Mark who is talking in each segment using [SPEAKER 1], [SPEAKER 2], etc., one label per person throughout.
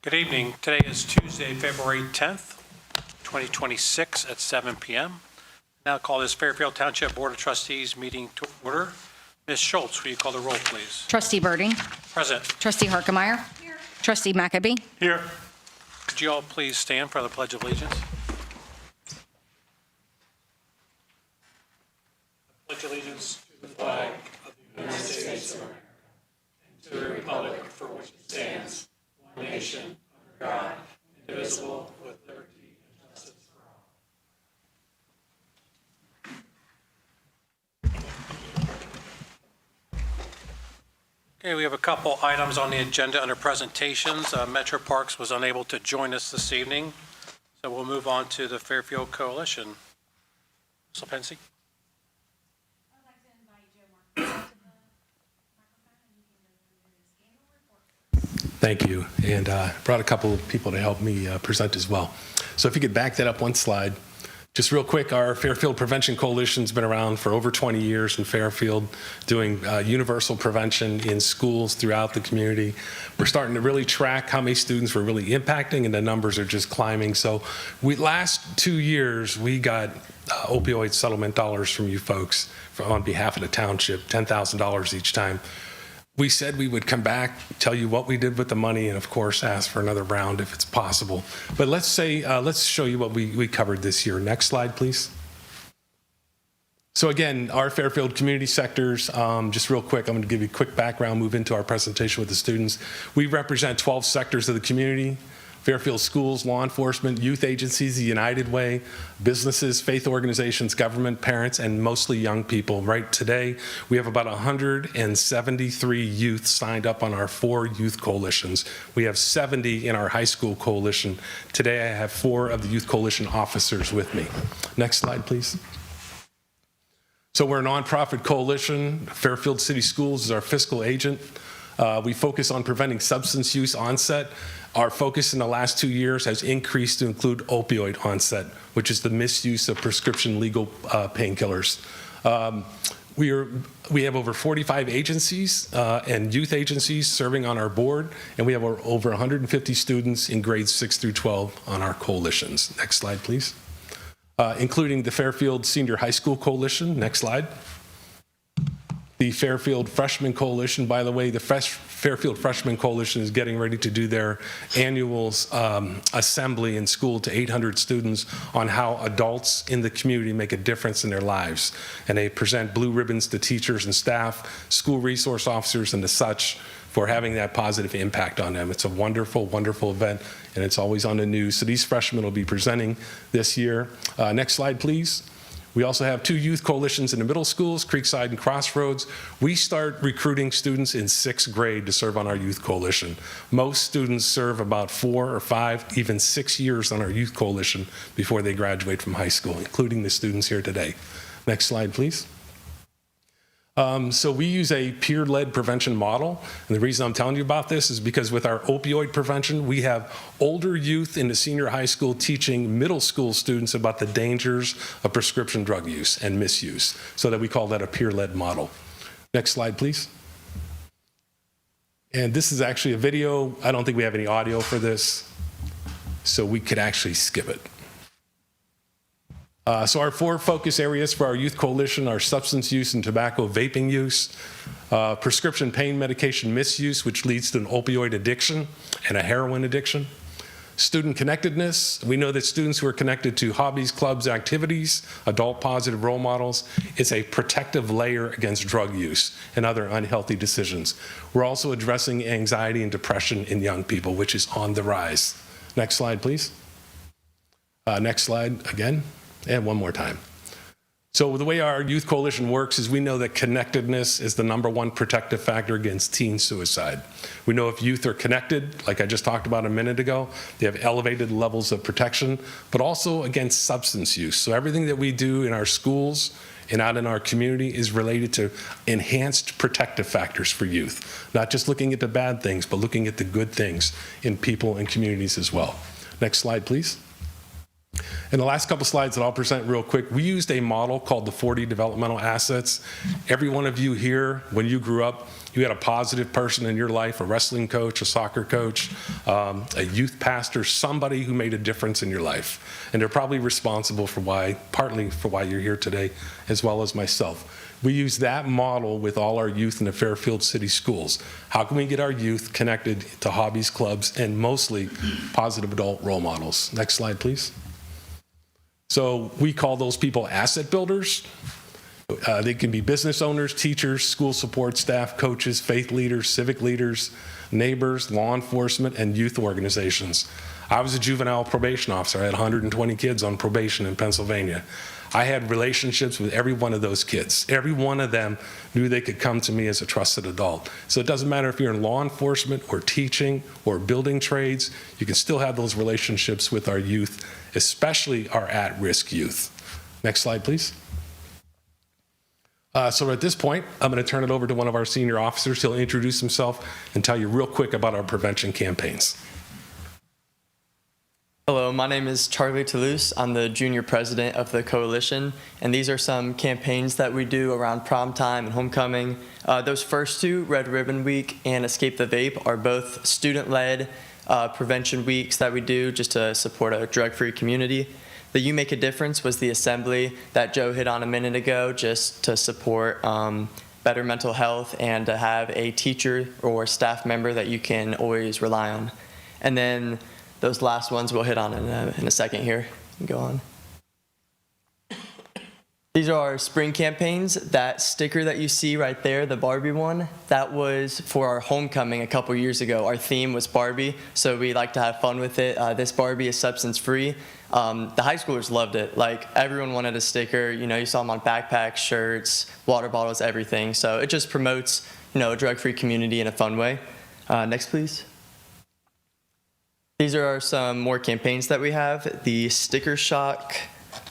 [SPEAKER 1] Good evening. Today is Tuesday, February 10th, 2026 at 7 p.m. Now call this Fairfield Township Board of Trustees meeting to order. Ms. Schultz, will you call the roll, please?
[SPEAKER 2] Trustee Birding.
[SPEAKER 1] Present.
[SPEAKER 2] Trustee Harkemeyer. Here. Trustee McAbee.
[SPEAKER 1] Here. Could you all please stand for the Pledge of Allegiance? I pledge allegiance to the flag of the United States of America and to the republic for which it stands, one nation, under God, indivisible, with liberty and justice for all. Okay, we have a couple items on the agenda under presentations. Metro Parks was unable to join us this evening, so we'll move on to the Fairfield Coalition. Ms. Lipinski?
[SPEAKER 3] I'd like to invite Joe Mark to the microphone and you can go through his annual report.
[SPEAKER 4] Thank you, and brought a couple of people to help me present as well. So if you could back that up one slide. Just real quick, our Fairfield Prevention Coalition's been around for over 20 years in Fairfield, doing universal prevention in schools throughout the community. We're starting to really track how many students we're really impacting, and the numbers are just climbing. So last 2 years, we got opioid settlement dollars from you folks on behalf of the township, $10,000 each time. We said we would come back, tell you what we did with the money, and of course ask for another round if it's possible. But let's show you what we covered this year. Next slide, please. So again, our Fairfield community sectors, just real quick, I'm going to give you a quick background, move into our presentation with the students. We represent 12 sectors of the community: Fairfield schools, law enforcement, youth agencies, the United Way, businesses, faith organizations, government, parents, and mostly young people. Right today, we have about 173 youth signed up on our 4 youth coalitions. We have 70 in our high school coalition. Today, I have 4 of the youth coalition officers with me. Next slide, please. So we're a nonprofit coalition. Fairfield City Schools is our fiscal agent. We focus on preventing substance use onset. Our focus in the last 2 years has increased to include opioid onset, which is the misuse of prescription legal painkillers. We have over 45 agencies and youth agencies serving on our board, and we have over 150 students in grades 6 through 12 on our coalitions. Next slide, please. Including the Fairfield Senior High School Coalition. Next slide. The Fairfield Freshman Coalition. By the way, the Fairfield Freshman Coalition is getting ready to do their annual assembly in school to 800 students on how adults in the community make a difference in their lives. And they present blue ribbons to teachers and staff, school resource officers, and the such for having that positive impact on them. It's a wonderful, wonderful event, and it's always on the news. So these freshmen will be presenting this year. Next slide, please. We also have 2 youth coalitions in the middle schools, Creekside and Crossroads. We start recruiting students in 6th grade to serve on our youth coalition. Most students serve about 4 or 5, even 6 years on our youth coalition before they graduate from high school, including the students here today. Next slide, please. So we use a peer-led prevention model, and the reason I'm telling you about this is because with our opioid prevention, we have older youth in the senior high school teaching middle school students about the dangers of prescription drug use and misuse, so that we call that a peer-led model. Next slide, please. And this is actually a video. I don't think we have any audio for this, so we could actually skip it. So our 4 focus areas for our youth coalition are substance use and tobacco vaping use, prescription pain medication misuse, which leads to an opioid addiction and a heroin addiction, student connectedness. We know that students who are connected to hobbies, clubs, activities, adult positive role models, it's a protective layer against drug use and other unhealthy decisions. We're also addressing anxiety and depression in young people, which is on the rise. Next slide, please. Next slide again. And one more time. So the way our youth coalition works is we know that connectedness is the #1 protective factor against teen suicide. We know if youth are connected, like I just talked about a minute ago, they have elevated levels of protection, but also against substance use. So everything that we do in our schools and out in our community is related to enhanced protective factors for youth. Not just looking at the bad things, but looking at the good things in people and communities as well. Next slide, please. In the last couple slides that I'll present real quick, we used a model called the 40 developmental assets. Every one of you here, when you grew up, you had a positive person in your life, a wrestling coach, a soccer coach, a youth pastor, somebody who made a difference in your life. And they're probably responsible for partly for why you're here today, as well as myself. We use that model with all our youth in the Fairfield City Schools. How can we get our youth connected to hobbies, clubs, and mostly positive adult role models? Next slide, please. So we call those people asset builders. They can be business owners, teachers, school support staff, coaches, faith leaders, civic leaders, neighbors, law enforcement, and youth organizations. I was a juvenile probation officer. I had 120 kids on probation in Pennsylvania. I had relationships with every one of those kids. Every one of them knew they could come to me as a trusted adult. So it doesn't matter if you're in law enforcement or teaching or building trades, you can still have those relationships with our youth, especially our at-risk youth. Next slide, please. So at this point, I'm going to turn it over to one of our senior officers. He'll introduce himself and tell you real quick about our prevention campaigns.
[SPEAKER 5] Hello, my name is Charlie Toulouse. I'm the junior president of the coalition, and these are some campaigns that we do around prom time and homecoming. Those first two, Red Ribbon Week and Escape the Vape, are both student-led prevention weeks that we do just to support a drug-free community. The You Make a Difference was the assembly that Joe hit on a minute ago, just to support better mental health and to have a teacher or staff member that you can always rely on. And then those last ones we'll hit on in a second here. Go on. These are our spring campaigns. That sticker that you see right there, the Barbie one, that was for our homecoming a couple years ago. Our theme was Barbie, so we like to have fun with it. This Barbie is substance-free. The high schoolers loved it. Like, everyone wanted a sticker. You know, you saw them on backpacks, shirts, water bottles, everything. So it just promotes, a drug-free community in a fun way. Next, please. These are some more campaigns that we have. The Sticker Shock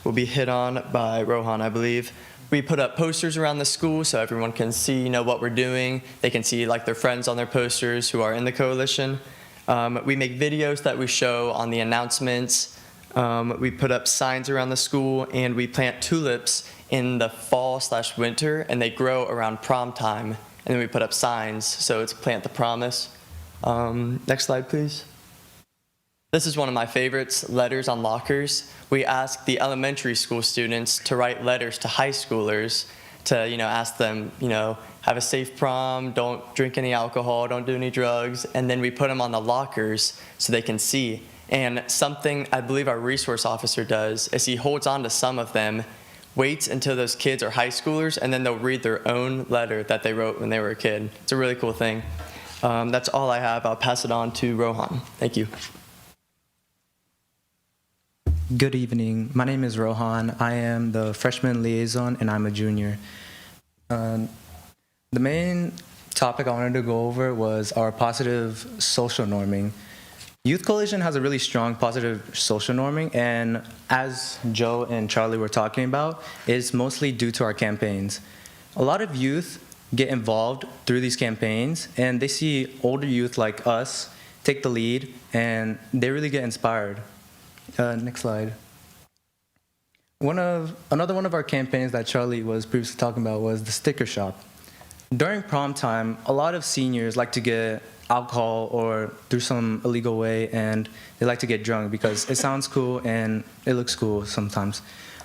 [SPEAKER 5] will be hit on by Rohan, I believe. We put up posters around the school so everyone can see, what we're doing. They can see like their friends on their posters who are in the coalition. We make videos that we show on the announcements. We put up signs around the school, and we plant tulips in the fall/winter, and they grow around prom time. And then we put up signs, so it's Plant the Promise. Next slide, please. This is one of my favorites, letters on lockers. We ask the elementary school students to write letters to high schoolers to, ask them, have a safe prom, don't drink any alcohol, don't do any drugs, and then we put them on the lockers so they can see. And something I believe our resource officer does is he holds on to some of them, waits until those kids are high schoolers, and then they'll read their own letter that they wrote when they were a kid. It's a really cool thing. That's all I have. I'll pass it on to Rohan. Thank you.
[SPEAKER 6] Good evening. My name is Rohan. I am the freshman liaison, and I'm a junior. The main topic I wanted to go over was our positive social norming. Youth Coalition has a really strong positive social norming, and as Joe and Charlie were talking about, it's mostly due to our campaigns. A lot of youth get involved through these campaigns, and they see older youth like us take the lead, and they really get inspired. Next slide. Another one of our campaigns that Charlie was previously talking about was the sticker shop. During prom time, a lot of seniors like to get alcohol or through some illegal way, and they like to get drunk because it sounds cool and it looks cool sometimes.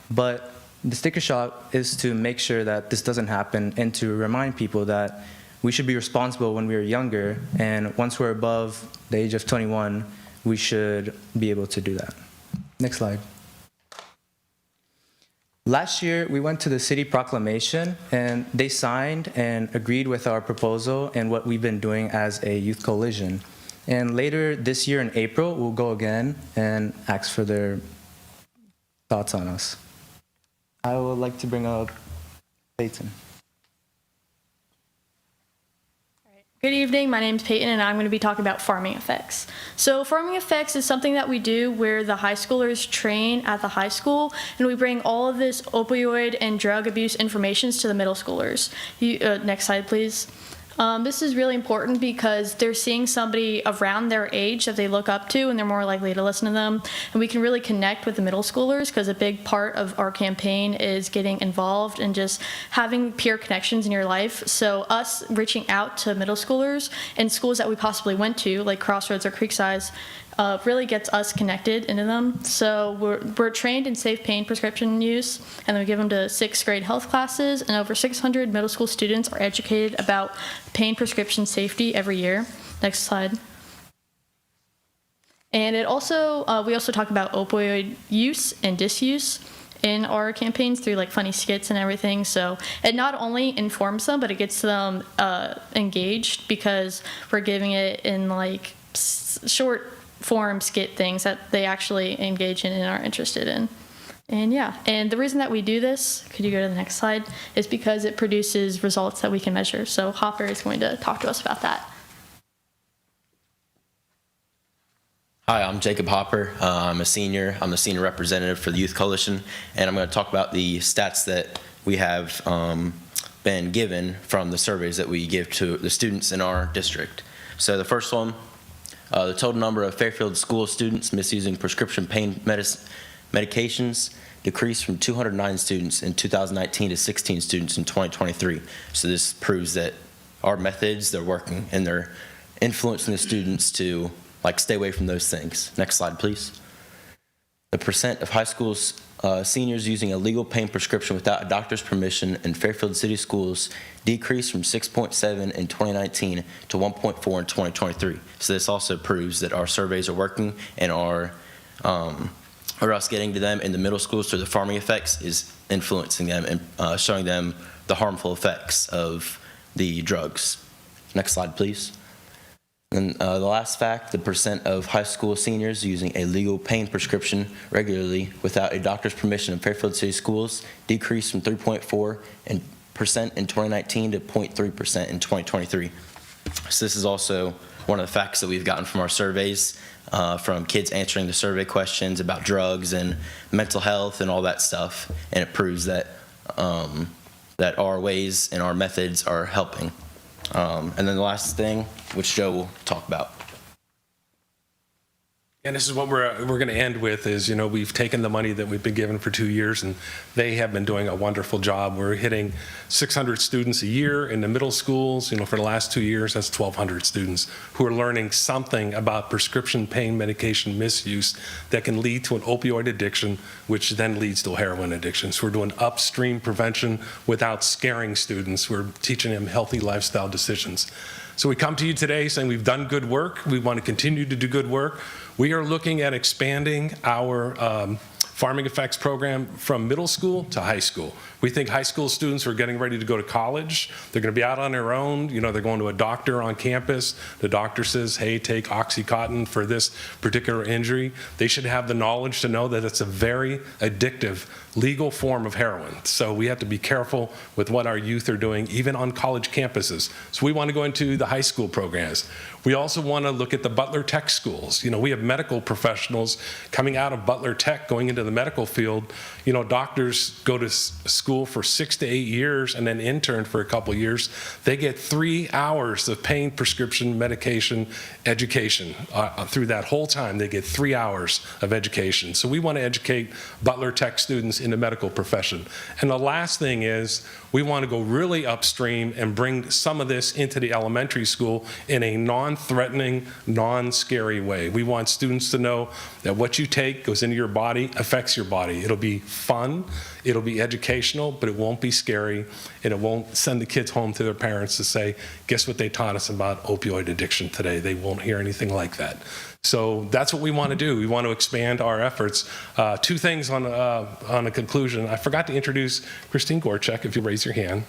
[SPEAKER 6] But the sticker shop is to make sure that this doesn't happen and to remind people that we should be responsible when we were younger, and once we're above the age of 21, we should be able to do that. Next slide. Last year, we went to the city proclamation, and they signed and agreed with our proposal and what we've been doing as a youth coalition. And later this year in April, we'll go again and ask for their thoughts on us. I would like to bring up Peyton.
[SPEAKER 7] Good evening, my name is Peyton, and I'm going to be talking about farming effects. So farming effects is something that we do where the high schoolers train at the high school, and we bring all of this opioid and drug abuse information to the middle schoolers. Next slide, please. This is really important because they're seeing somebody around their age that they look up to, and they're more likely to listen to them. And we can really connect with the middle schoolers because a big part of our campaign is getting involved and just having peer connections in your life. So us reaching out to middle schoolers and schools that we possibly went to, like Crossroads or Creekside, really gets us connected into them. So we're trained in safe pain prescription use, and then we give them to 6th grade health classes, and over 600 middle school students are educated about pain prescription safety every year. Next slide. And it also, we also talk about opioid use and disuse in our campaigns through like funny skits and everything. So it not only informs them, but it gets them engaged because we're giving it in like short form skit things that they actually engage in and are interested in. And yeah, and the reason that we do this, could you go to the next slide, is because it produces results that we can measure. So Hopper is going to talk to us about that.
[SPEAKER 8] Hi, I'm Jacob Hopper. I'm a senior. I'm the senior representative for the Youth Coalition, and I'm going to talk about the stats that we have been given from the surveys that we give to the students in our district. So the first one, the total number of Fairfield school students misusing prescription pain medications decreased from 209 students in 2019 to 16 students in 2023. So this proves that our methods, they're working, and they're influencing the students to stay away from those things. Next slide, please. The percent of high school seniors using a legal pain prescription without a doctor's permission in Fairfield City Schools decreased from 6.7 in 2019 to 1.4 in 2023. So this also proves that our surveys are working, and our us getting to them in the middle schools through the farming effects is influencing them and showing them the harmful effects of the drugs. Next slide, please. And the last fact, the percent of high school seniors using a legal pain prescription regularly without a doctor's permission in Fairfield City Schools decreased from 3.4% in 2019 to 0.3% in 2023. So this is also one of the facts that we've gotten from our surveys, from kids answering the survey questions about drugs and mental health and all that stuff, and it proves that that our ways and our methods are helping. And then the last thing, which Joe will talk about.
[SPEAKER 4] And this is what we're going to end with is, we've taken the money that we've been given for 2 years, and they have been doing a wonderful job. We're hitting 600 students a year in the middle schools. For the last 2 years, that's 1,200 students who are learning something about prescription pain medication misuse that can lead to an opioid addiction, which then leads to heroin addiction. So we're doing upstream prevention without scaring students. We're teaching them healthy lifestyle decisions. So we come to you today saying we've done good work. We want to continue to do good work. We are looking at expanding our farming effects program from middle school to high school. We think high school students are getting ready to go to college. They're going to be out on their own. They're going to a doctor on campus. The doctor says, hey, take Oxycontin for this particular injury. They should have the knowledge to know that it's a very addictive legal form of heroin. So we have to be careful with what our youth are doing, even on college campuses. So we want to go into the high school programs. We also want to look at the Butler Tech schools. We have medical professionals coming out of Butler Tech going into the medical field. Doctors go to school for 6 to 8 years and then intern for a couple of years. They get 3 hours of pain prescription medication education. Through that whole time, they get 3 hours of education. So we want to educate Butler Tech students in the medical profession. And the last thing is we want to go really upstream and bring some of this into the elementary school in a non-threatening, non-scary way. We want students to know that what you take goes into your body, affects your body. It'll be fun, it'll be educational, but it won't be scary, and it won't send the kids home to their parents to say, guess what they taught us about opioid addiction today? They won't hear anything like that. So that's what we want to do. We want to expand our efforts. 2 things on a conclusion. I forgot to introduce Christine Gorchek, if you raise your hand.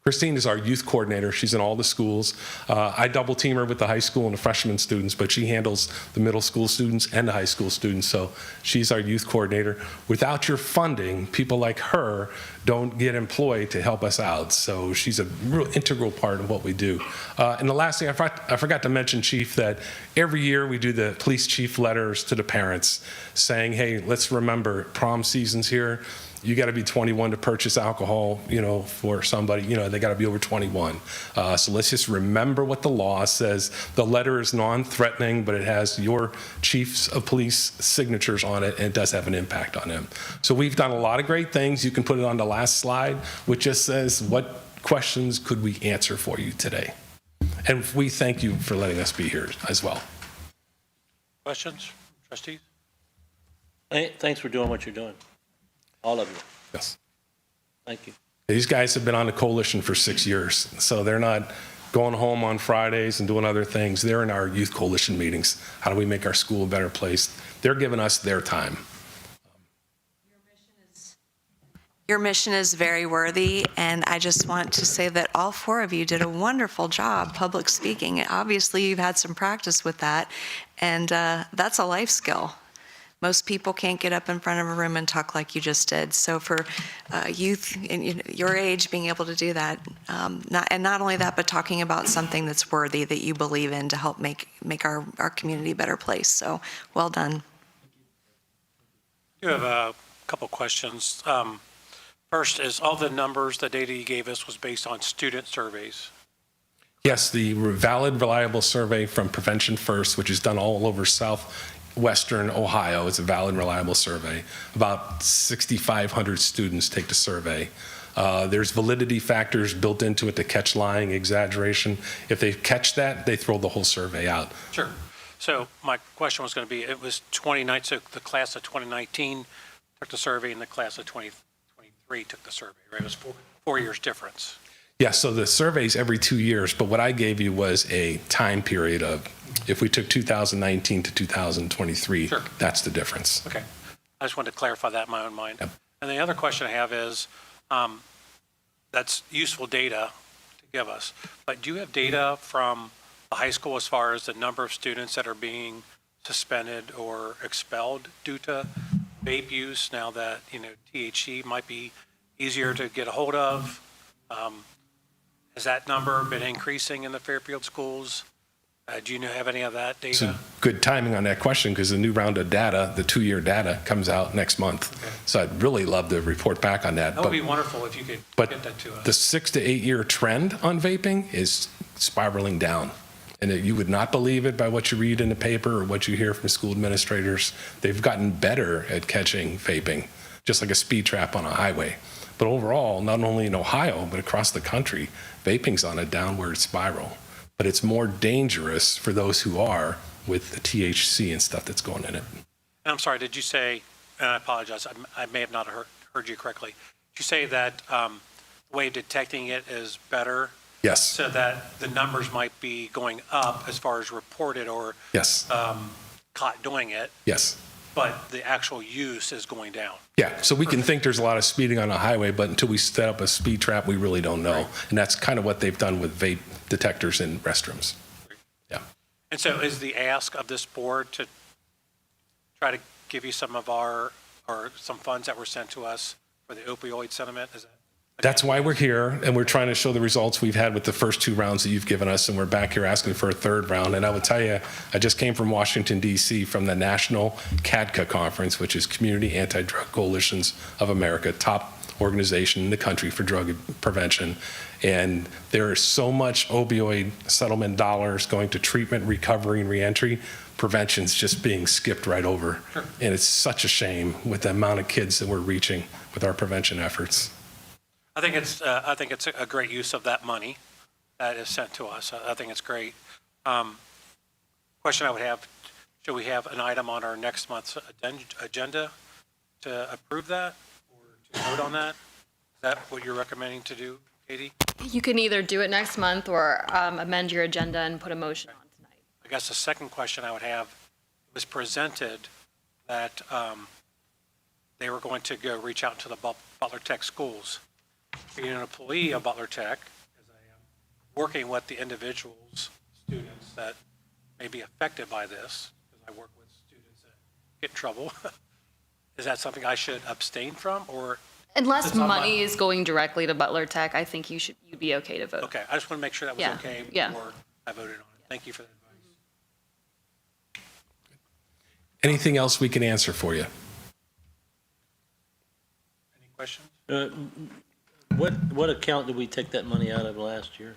[SPEAKER 4] Christine is our youth coordinator. She's in all the schools. I double team her with the high school and the freshman students, but she handles the middle school students and the high school students, so she's our youth coordinator. Without your funding, people like her don't get employed to help us out, so she's a real integral part of what we do. And the last thing, I forgot to mention, Chief, that every year we do the police chief letters to the parents saying, hey, let's remember prom season's here. You got to be 21 to purchase alcohol, for somebody, they got to be over 21. So let's just remember what the law says. The letter is non-threatening, but it has your chiefs of police signatures on it, and it does have an impact on them. So we've done a lot of great things. You can put it on the last slide, which just says, what questions could we answer for you today? And we thank you for letting us be here as well.
[SPEAKER 1] Questions, trustees?
[SPEAKER 9] Hey, thanks for doing what you're doing, all of you.
[SPEAKER 4] Yes.
[SPEAKER 9] Thank you.
[SPEAKER 4] These guys have been on the coalition for 6 years, so they're not going home on Fridays and doing other things. They're in our youth coalition meetings. How do we make our school a better place? They're giving us their time.
[SPEAKER 10] Your mission is very worthy, and I just want to say that all four of you did a wonderful job public speaking. Obviously, you've had some practice with that, and that's a life skill. Most people can't get up in front of a room and talk like you just did. So for youth in your age, being able to do that, not only that, but talking about something that's worthy that you believe in to help make our community a better place. So well done.
[SPEAKER 1] You have a couple questions. First is, all the numbers, the data you gave us was based on student surveys.
[SPEAKER 4] Yes, the valid, reliable survey from Prevention First, which is done all over southwestern Ohio, is a valid, reliable survey. About 6,500 students take the survey. There's validity factors built into it to catch lying, exaggeration. If they catch that, they throw the whole survey out.
[SPEAKER 1] Sure. So my question was going to be, it was 29, so the class of 2019 took the survey and the class of 2023 took the survey, right? It was four years difference.
[SPEAKER 4] Yeah, so the survey's every 2 years, but what I gave you was a time period of, if we took 2019 to 2023,
[SPEAKER 1] Sure.
[SPEAKER 4] That's the difference.
[SPEAKER 1] Okay. I just wanted to clarify that in my own mind.
[SPEAKER 4] Yep.
[SPEAKER 1] And the other question I have is, that's useful data to give us, but do you have data from the high school as far as the number of students that are being suspended or expelled due to vape use now that, THC might be easier to get a hold of? Has that number been increasing in the Fairfield schools? Do you have any of that data?
[SPEAKER 4] So good timing on that question, because the new round of data, the 2-year data, comes out next month.
[SPEAKER 1] Okay.
[SPEAKER 4] So I'd really love to report back on that.
[SPEAKER 1] That would be wonderful if you could
[SPEAKER 4] But
[SPEAKER 1] get that to us.
[SPEAKER 4] the 6 to 8 year trend on vaping is spiraling down. And you would not believe it by what you read in the paper or what you hear from school administrators. They've gotten better at catching vaping, just like a speed trap on a highway. But overall, not only in Ohio, but across the country, vaping's on a downward spiral. But it's more dangerous for those who are, with the THC and stuff that's going in it.
[SPEAKER 1] And I'm sorry, did you say, and I apologize, I may have not heard you correctly. Did you say that the way of detecting it is better?
[SPEAKER 4] Yes.
[SPEAKER 1] So that the numbers might be going up as far as reported or
[SPEAKER 4] Yes.
[SPEAKER 1] caught doing it,
[SPEAKER 4] Yes.
[SPEAKER 1] but the actual use is going down.
[SPEAKER 4] Yeah, so we can think there's a lot of speeding on a highway, but until we set up a speed trap, we really don't know.
[SPEAKER 1] Right.
[SPEAKER 4] And that's kind of what they've done with vape detectors in restrooms. Yeah.
[SPEAKER 1] And so is the ask of this board to try to give you some of or some funds that were sent to us for the opioid settlement? Is that?
[SPEAKER 4] That's why we're here, and we're trying to show the results we've had with the first 2 rounds that you've given us, and we're back here asking for a 3rd round. And I would tell you, I just came from Washington, D.C., from the National CADCA Conference, which is Community Anti-Drug Coalitions of America, top organization in the country for drug prevention. And there is so much opioid settlement dollars going to treatment, recovery, and reentry. Prevention's just being skipped right over.
[SPEAKER 1] Sure.
[SPEAKER 4] And it's such a shame with the amount of kids that we're reaching with our prevention efforts.
[SPEAKER 1] I think it's a great use of that money that is sent to us. I think it's great. Question I would have, should we have an item on our next month's agenda to approve that or to vote on that? Is that what you're recommending to do, Katie?
[SPEAKER 11] You can either do it next month or amend your agenda and put a motion on tonight.
[SPEAKER 1] I guess the second question I would have, it was presented that they were going to go reach out to the Butler Tech schools. Being an employee of Butler Tech, as I am, working with the individuals, students that may be affected by this, because I work with students that get in trouble, is that something I should abstain from, or?
[SPEAKER 11] Unless
[SPEAKER 1] It's not
[SPEAKER 11] money is going directly to Butler Tech, I think you'd be okay to vote.
[SPEAKER 1] Okay, I just want to make sure that was
[SPEAKER 11] Yeah,
[SPEAKER 1] okay
[SPEAKER 11] yeah.
[SPEAKER 1] before I voted on it. Thank you for that advice.
[SPEAKER 4] Anything else we can answer for you?
[SPEAKER 1] Any questions?
[SPEAKER 9] What account did we take that money out of last year?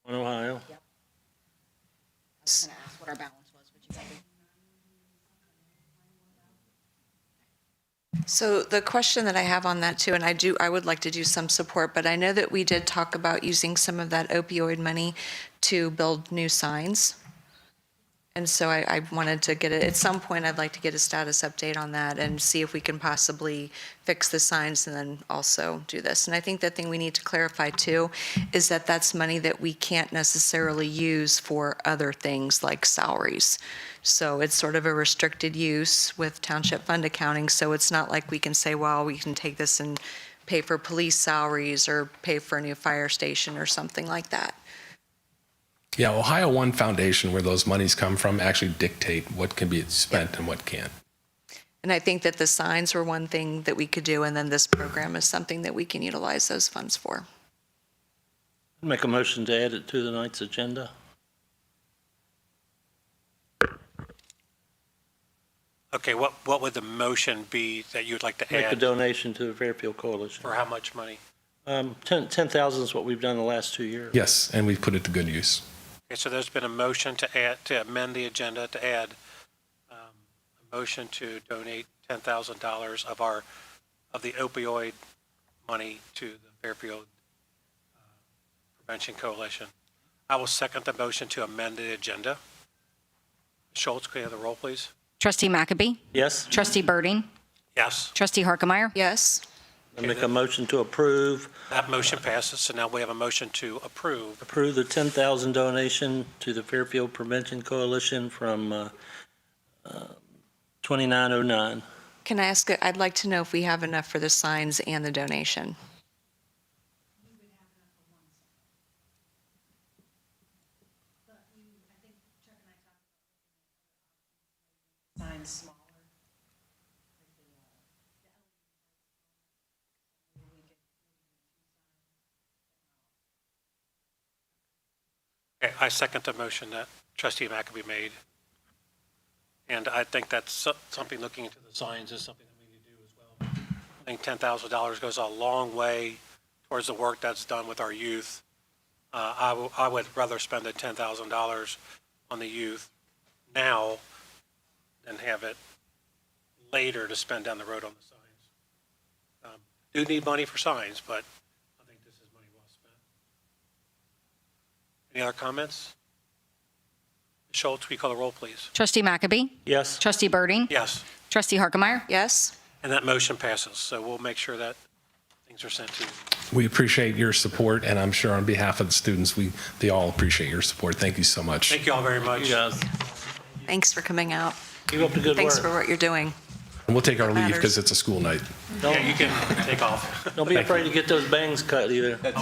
[SPEAKER 9] On Ohio?
[SPEAKER 2] Ask what our balance was, but you probably.
[SPEAKER 10] So the question that I have on that too, and I would like to do some support, but I know that we did talk about using some of that opioid money to build new signs. And so I wanted to get it, at some point, I'd like to get a status update on that and see if we can possibly fix the signs and then also do this. And I think the thing we need to clarify too is that that's money that we can't necessarily use for other things like salaries. So it's sort of a restricted use with township fund accounting. So it's not like we can say, well, we can take this and pay for police salaries or pay for a new fire station or something like that.
[SPEAKER 4] Yeah, Ohio One Foundation, where those monies come from, actually dictate what can be spent and what can't.
[SPEAKER 10] And I think that the signs were one thing that we could do, and then this program is something that we can utilize those funds for.
[SPEAKER 9] Make a motion to add it to the night's agenda.
[SPEAKER 1] Okay, what would the motion be that you'd like to
[SPEAKER 9] Make a
[SPEAKER 1] add?
[SPEAKER 9] donation to the Fairfield Coalition.
[SPEAKER 1] For how much money?
[SPEAKER 9] 10,000 is what we've done the last 2 years.
[SPEAKER 4] Yes, and we've put it to good use.
[SPEAKER 1] Okay, so there's been a motion to amend the agenda to add a motion to donate $10,000 of the opioid money to the Fairfield Prevention Coalition. I will second the motion to amend the agenda. Schultz, can you have the roll, please?
[SPEAKER 2] Trustee McAbey?
[SPEAKER 9] Yes?
[SPEAKER 2] Trustee Birding?
[SPEAKER 1] Yes.
[SPEAKER 2] Trustee Harkemaier?
[SPEAKER 10] Yes?
[SPEAKER 9] I make a motion to approve
[SPEAKER 1] That motion passes, so now we have a motion to approve.
[SPEAKER 9] the 10,000 donation to the Fairfield Prevention Coalition from 2909.
[SPEAKER 10] Can I ask, I'd like to know if we have enough for the signs and the donation.
[SPEAKER 3] Signs smaller.
[SPEAKER 1] Okay, I second the motion that trustee McAbey made. And I think that's something, looking into the signs is something that we need to do as well. I think $10,000 goes a long way towards the work that's done with our youth. I would rather spend the $10,000 on the youth now than have it later to spend down the road on the signs. Do need money for signs, but I think this is money well spent. Any other comments? Schultz, will you call the roll, please?
[SPEAKER 2] Trustee McAbey?
[SPEAKER 9] Yes?
[SPEAKER 2] Trustee Birding?
[SPEAKER 1] Yes,
[SPEAKER 2] Trustee Harkemaier?
[SPEAKER 10] Yes?
[SPEAKER 1] and that motion passes, so we'll make sure that things are sent to you.
[SPEAKER 4] We appreciate your support, and I'm sure on behalf of the students, they all appreciate your support. Thank you so much.
[SPEAKER 1] Thank you all very much.
[SPEAKER 9] You guys.
[SPEAKER 10] Thanks for coming out.
[SPEAKER 9] Keep up the good
[SPEAKER 10] Thanks
[SPEAKER 9] work.
[SPEAKER 10] for what you're doing.
[SPEAKER 4] And we'll take our leave
[SPEAKER 10] Matters.
[SPEAKER 4] because it's a school night.
[SPEAKER 1] Yeah, you can take off.
[SPEAKER 9] Don't be afraid to get those bangs cut either.
[SPEAKER 1] That's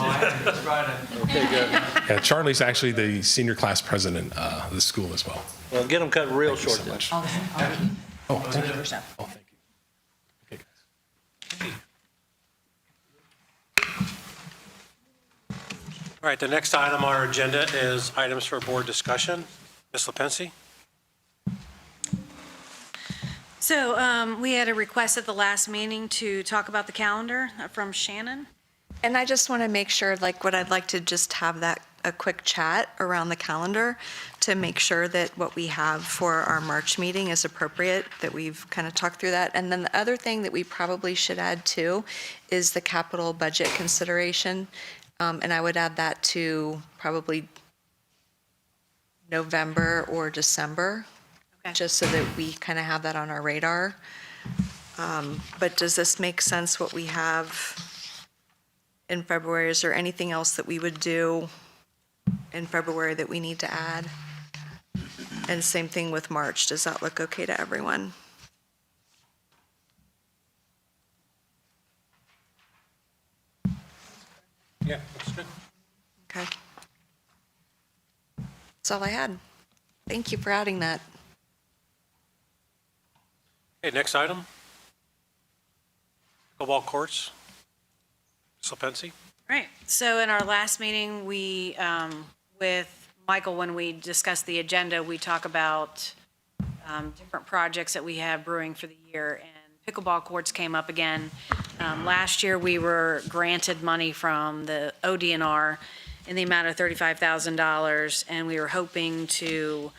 [SPEAKER 1] right.
[SPEAKER 9] Okay, good.
[SPEAKER 4] Yeah, Charlie's actually the senior class president of the school as well.
[SPEAKER 9] Well, get them cut real
[SPEAKER 4] Thank you
[SPEAKER 9] short
[SPEAKER 4] so
[SPEAKER 9] then.
[SPEAKER 4] much.
[SPEAKER 2] Oh,
[SPEAKER 4] Thank you. Oh, thank you. Okay, guys.
[SPEAKER 1] All right, the next item on our agenda is items for board discussion. Ms. Lipinski?
[SPEAKER 3] So we had a request at the last meeting to talk about the calendar from Shannon.
[SPEAKER 10] And I just want to make sure, like, what I'd like to just have that, a quick chat around the calendar to make sure that what we have for our March meeting is appropriate, that we've kind of talked through that. And then the other thing that we probably should add too is the capital budget consideration. And I would add that to probably November or December,
[SPEAKER 3] Okay.
[SPEAKER 10] just so that we kind of have that on our radar. But does this make sense, what we have in February? Is there anything else that we would do in February that we need to add? And same thing with March. Does that look okay to everyone?
[SPEAKER 1] Yeah, that's good.
[SPEAKER 10] Okay. That's all I had. Thank you for adding that.
[SPEAKER 1] Okay, next item. Pickleball courts. Ms. Lipinski?
[SPEAKER 3] Right. So in our last meeting, we, with Michael, when we discuss the agenda, we talk about different projects that we have brewing for the year, and pickleball courts came up again. Last year, we were granted money from the ODNR in the amount of $35,000, and we were hoping to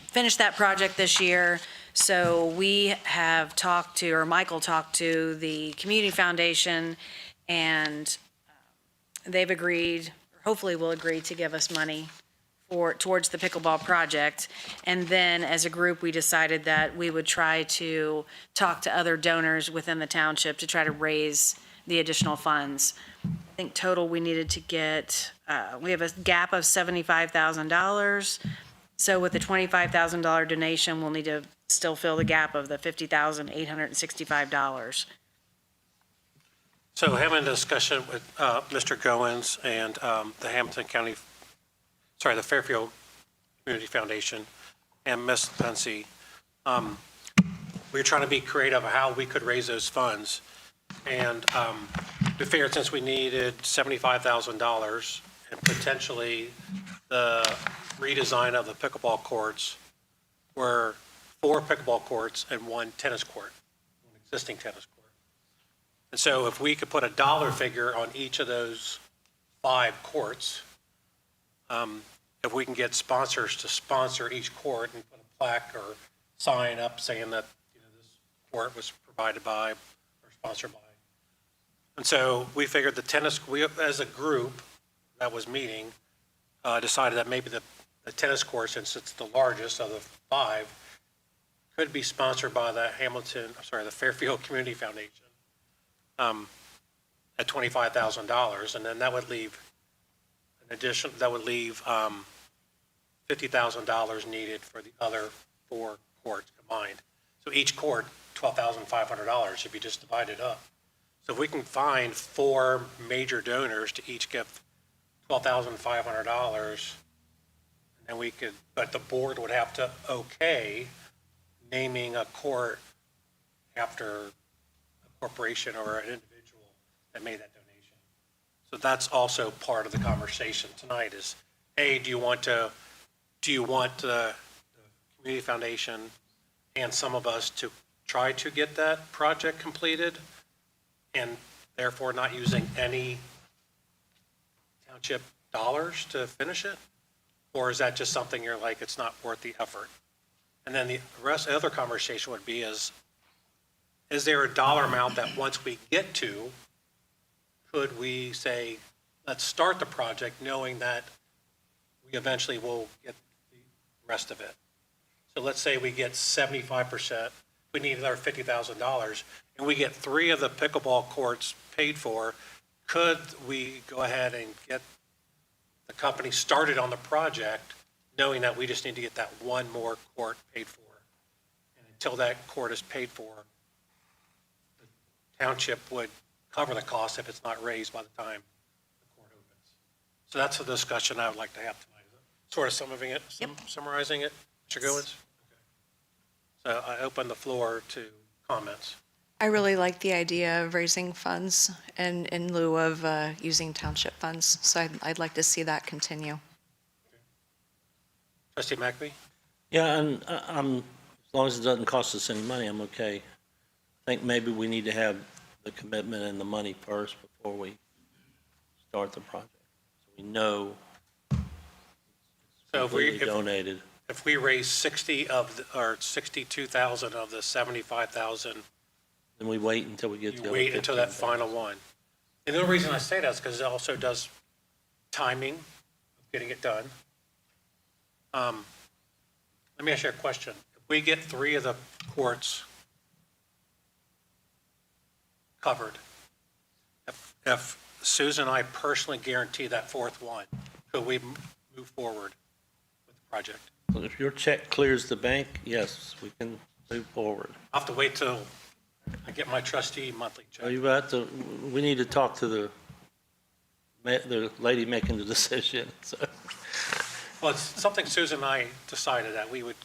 [SPEAKER 3] finish that project this year. So we have talked to, or Michael talked to the Community Foundation, and they've agreed, or hopefully will agree to give us money towards the pickleball project. And then as a group, we decided that we would try to talk to other donors within the township to try to raise the additional funds. I think total we needed to get, we have a gap of $75,000. So with the $25,000 donation, we'll need to still fill the gap of the $50,865.
[SPEAKER 1] So having a discussion with Mr. Goins and the Fairfield Community Foundation and Ms. Pensy, we were trying to be creative of how we could raise those funds. And we figured since we needed $75,000 and potentially the redesign of the pickleball courts were 4 pickleball courts and 1 tennis court, an existing tennis court. And so if we could put a dollar figure on each of those 5 courts, if we can get sponsors to sponsor each court and put a plaque or sign up saying that this court was provided by or sponsored by. And so we figured we as a group that was meeting, decided that maybe the tennis court, since it's the largest of the 5, could be sponsored by the Fairfield Community Foundation at $25,000, and then that would leave $50,000 needed for the other 4 courts combined. So each court, $12,500 if you just divide it up. So if we can find 4 major donors to each give $12,500, and we could, but the board would have to okay naming a court after a corporation or an individual that made that donation. So that's also part of the conversation tonight is, A, do you want the Community Foundation and some of us to try to get that project completed and therefore not using any township dollars to finish it? Or is that just something you're like, it's not worth the effort? And then the other conversation would be is there a dollar amount that once we get to, could we say, let's start the project knowing that we eventually will get the rest of it? So let's say we get 75%, we need another $50,000, and we get 3 of the pickleball courts paid for. Could we go ahead and get the company started on the project, knowing that we just need to get that 1 more court paid for? And until that court is paid for, the township would cover the cost if it's not raised by the time the court opens. So that's a discussion I would like to have tonight. Sort of summarizing it, Mr. Goins? Okay. So I open the floor to comments.
[SPEAKER 10] I really like the idea of raising funds in lieu of using township funds, so I'd like to see that continue.
[SPEAKER 1] Trustee McAfee?
[SPEAKER 9] Yeah, and as long as it doesn't cost us any money, I'm okay. I think maybe we need to have the commitment and the money first before we start the project. So we know
[SPEAKER 1] So
[SPEAKER 9] it's completely donated.
[SPEAKER 1] If we raise 62,000 of the 75,000,
[SPEAKER 9] Then we wait until we get the
[SPEAKER 1] you
[SPEAKER 9] other
[SPEAKER 1] wait until that
[SPEAKER 9] 15,000.
[SPEAKER 1] final one. And the only reason I say that is because it also does timing of getting it done. Let me ask you a question. If we get 3 of the courts covered, if Susan and I personally guarantee that 4th one, could we move forward with the project?
[SPEAKER 9] So if your check clears the bank, yes, we can move forward.
[SPEAKER 1] I'll have to wait till I get my trustee monthly check.
[SPEAKER 9] We need to talk to the lady making the decision, so.
[SPEAKER 1] Well, it's something Susan and I decided that we would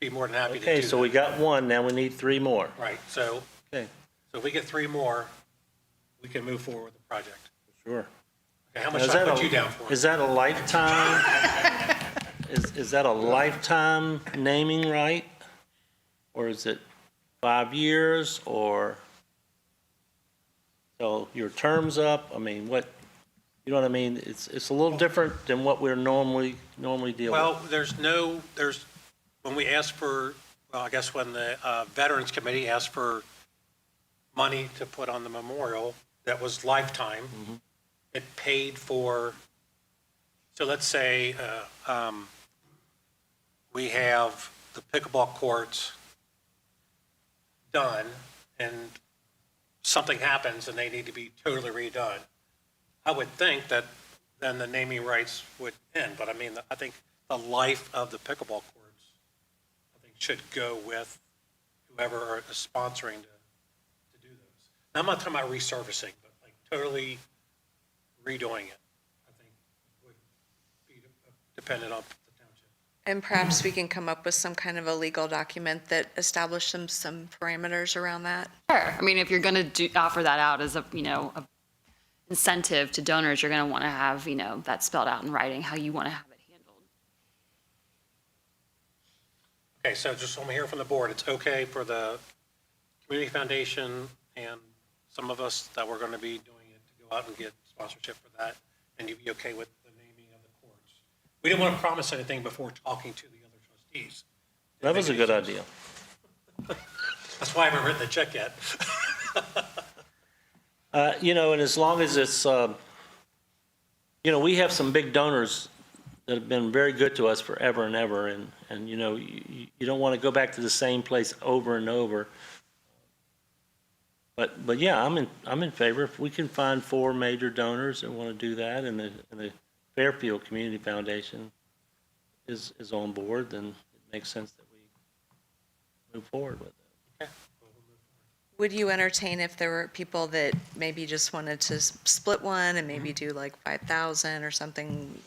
[SPEAKER 1] be more than happy to do.
[SPEAKER 9] Okay, so we
[SPEAKER 1] that.
[SPEAKER 9] got 1, now we need 3 more.
[SPEAKER 1] Right, so
[SPEAKER 9] Okay,
[SPEAKER 1] if we get 3 more, we can move forward with the project.
[SPEAKER 9] sure.
[SPEAKER 1] Okay, how much
[SPEAKER 9] Is
[SPEAKER 1] should I
[SPEAKER 9] that
[SPEAKER 1] put
[SPEAKER 9] a-
[SPEAKER 1] you down for?
[SPEAKER 9] Is that a lifetime? Is that a lifetime naming right? Or is it 5 years, or, so your term's up? I mean, what, you know what I mean? It's a little different than what we're normally deal with.
[SPEAKER 1] Well, when we asked for, well, I guess when the Veterans Committee asked for money to put on the memorial, that was lifetime. It paid for, so let's say we have the pickleball courts done and something happens and they need to be totally redone. I would think that then the naming rights would end, but I mean, I think the life of the pickleball courts, I think, should go with whoever is sponsoring to do those. Now, I'm not talking about resurfacing, but like totally redoing it, I think would be dependent on the township.
[SPEAKER 10] And perhaps we can come up with some kind of a legal document that establishes some parameters around that.
[SPEAKER 11] Sure. I mean, if you're going to offer that out as a, a incentive to donors, you're going to want to have, that spelled out in writing, how you want to have it handled.
[SPEAKER 1] Okay, so just so I'm hearing from the board, it's okay for the community foundation and some of us that we're going to be doing it to go out and get sponsorship for that, and you'd be okay with the naming of the courts. We didn't want to promise anything before talking to the other trustees.
[SPEAKER 9] That was a good idea.
[SPEAKER 1] That's why I haven't written the check yet.
[SPEAKER 9] And as long as it's, we have some big donors that have been very good to us forever and ever, and you don't want to go back to the same place over and over. But yeah, I'm in favor. If we can find 4 major donors that want to do that, and the Fairfield Community Foundation is on board, then it makes sense that we move forward with it.
[SPEAKER 1] Okay.
[SPEAKER 10] Would you entertain if there were people that maybe just wanted to split one and maybe do like 5,000 or something?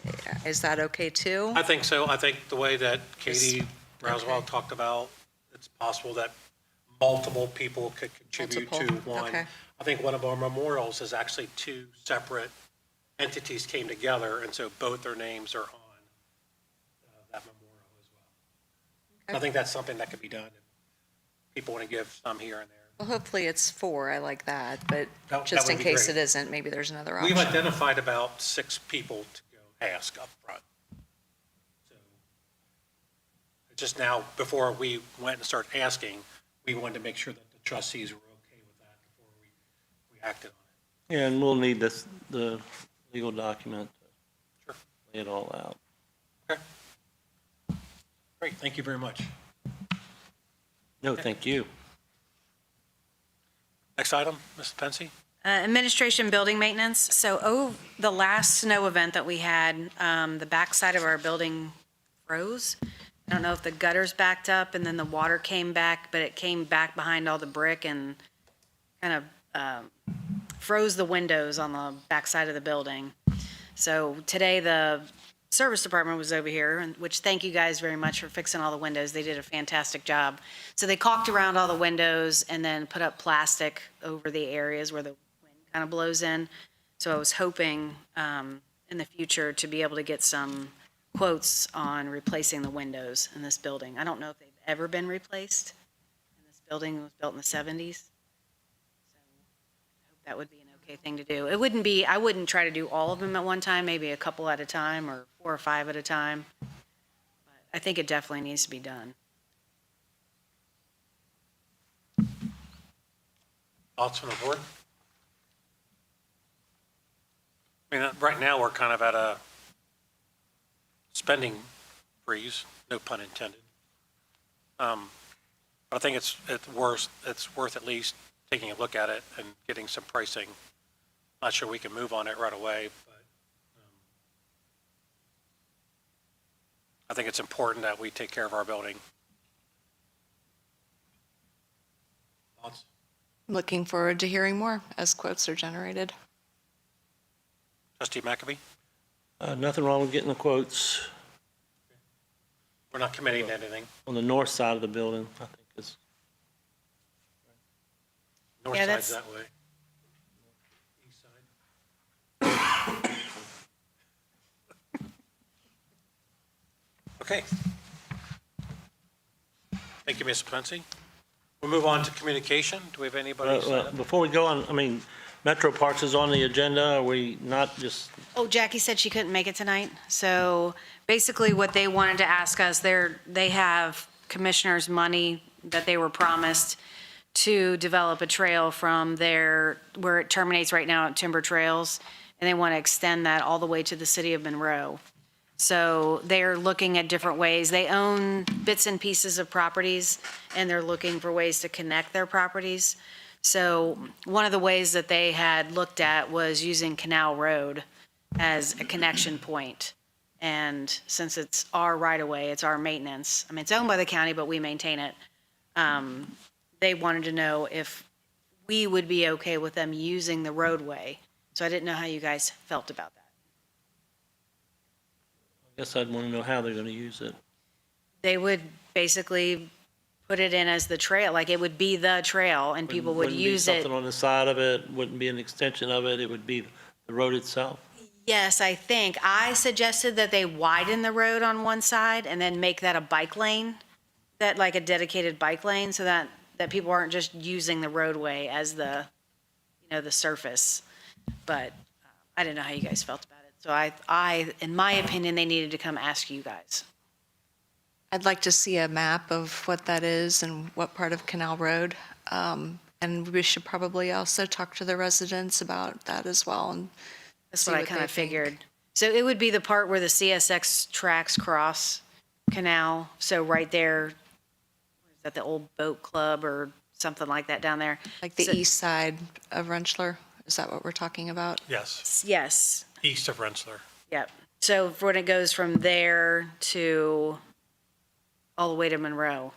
[SPEAKER 10] Is that okay too?
[SPEAKER 1] I think so. I think the way that Katie Browswell
[SPEAKER 10] okay.
[SPEAKER 1] talked about, it's possible that multiple people could contribute to
[SPEAKER 10] Multiple,
[SPEAKER 1] one.
[SPEAKER 10] okay.
[SPEAKER 1] I think one of our memorials is actually 2 separate entities came together, and so both their names are on that memorial as well.
[SPEAKER 10] Okay.
[SPEAKER 1] I think that's something that could be done if people want to give some here and there.
[SPEAKER 10] Well, hopefully it's 4, I like that, but
[SPEAKER 1] That
[SPEAKER 10] just
[SPEAKER 1] would
[SPEAKER 10] in
[SPEAKER 1] be
[SPEAKER 10] case
[SPEAKER 1] great.
[SPEAKER 10] it isn't, maybe there's another
[SPEAKER 1] We've
[SPEAKER 10] option.
[SPEAKER 1] identified about 6 people to go ask up front. So just now, before we went and started asking, we wanted to make sure that the trustees were okay with that before we acted on it.
[SPEAKER 9] And we'll need the legal document to
[SPEAKER 1] Sure.
[SPEAKER 9] lay it all out.
[SPEAKER 1] Okay. Great, thank you very much.
[SPEAKER 9] No, thank you.
[SPEAKER 1] Next item, Ms. Pensy?
[SPEAKER 3] Administration building maintenance. So, the last snow event that we had, the backside of our building froze. I don't know if the gutters backed up and then the water came back, but it came back behind all the brick and kind of froze the windows on the backside of the building. So today, the service department was over here, which thank you guys very much for fixing all the windows. They did a fantastic job. So they caulked around all the windows and then put up plastic over the areas where the wind kind of blows in. So I was hoping in the future to be able to get some quotes on replacing the windows in this building. I don't know if they've ever been replaced. And this building was built in the 70s. So I hope that would be an okay thing to do. It wouldn't be, I wouldn't try to do all of them at one time, maybe a couple at a time or 4 or 5 at a time. But I think it definitely needs to be done.
[SPEAKER 1] Thoughts from the board? I mean, right now, we're kind of at a spending freeze, no pun intended. But I think it's worth at least taking a look at it and getting some pricing. Not sure we can move on it right away, but I think it's important that we take care of our building. Thoughts?
[SPEAKER 10] Looking forward to hearing more as quotes are generated.
[SPEAKER 1] Trustee McAbey?
[SPEAKER 9] Nothing wrong with getting the quotes
[SPEAKER 1] We're not committing to anything.
[SPEAKER 9] on the north side of the building, I think is.
[SPEAKER 1] North
[SPEAKER 3] Yeah,
[SPEAKER 1] side's
[SPEAKER 3] that's-
[SPEAKER 1] that way. East side. Okay. Thank you, Ms. Clancy. We'll move on to communication. Do we have anybody? signed up?
[SPEAKER 9] Before we go on, I mean, Metro Parks is on the agenda. Are we not just,
[SPEAKER 3] Oh, Jackie said she couldn't make it tonight. So basically what they wanted to ask us, they have commissioners' money that they were promised to develop a trail from there, where it terminates right now at Timber Trails, and they want to extend that all the way to the city of Monroe. So they're looking at different ways. They own bits and pieces of properties, and they're looking for ways to connect their properties. So one of the ways that they had looked at was using Canal Road as a connection point. And since it's our right-of-way, it's our maintenance. I mean, it's owned by the county, but we maintain it. They wanted to know if we would be okay with them using the roadway. So I didn't know how you guys felt about that.
[SPEAKER 9] I guess I'd want to know how they're going to use it.
[SPEAKER 3] They would basically put it in as the trail, like it would be the trail, and people would use it.
[SPEAKER 9] Wouldn't be something on the side of it, wouldn't be an extension of it, it would be the road itself?
[SPEAKER 3] Yes, I think. I suggested that they widen the road on one side and then make that a bike lane, that like a dedicated bike lane, so that people aren't just using the roadway as the surface. But I didn't know how you guys felt about it. So I, in my opinion, they needed to come ask you guys.
[SPEAKER 10] I'd like to see a map of what that is and what part of Canal Road. And we should probably also talk to the residents about that as well. And
[SPEAKER 3] That's
[SPEAKER 10] see
[SPEAKER 3] what I
[SPEAKER 10] what
[SPEAKER 3] kind
[SPEAKER 10] they
[SPEAKER 3] of
[SPEAKER 10] think.
[SPEAKER 3] figured. So it would be the part where the CSX tracks cross Canal. So right there, is that the old boat club or something like that down there?
[SPEAKER 10] Like the
[SPEAKER 3] So-
[SPEAKER 10] east side of Rensselaer, is that what we're talking about?
[SPEAKER 1] Yes,
[SPEAKER 3] Yes,
[SPEAKER 1] east of Rensselaer.
[SPEAKER 3] yep. So when it goes from there to all the way to Monroe.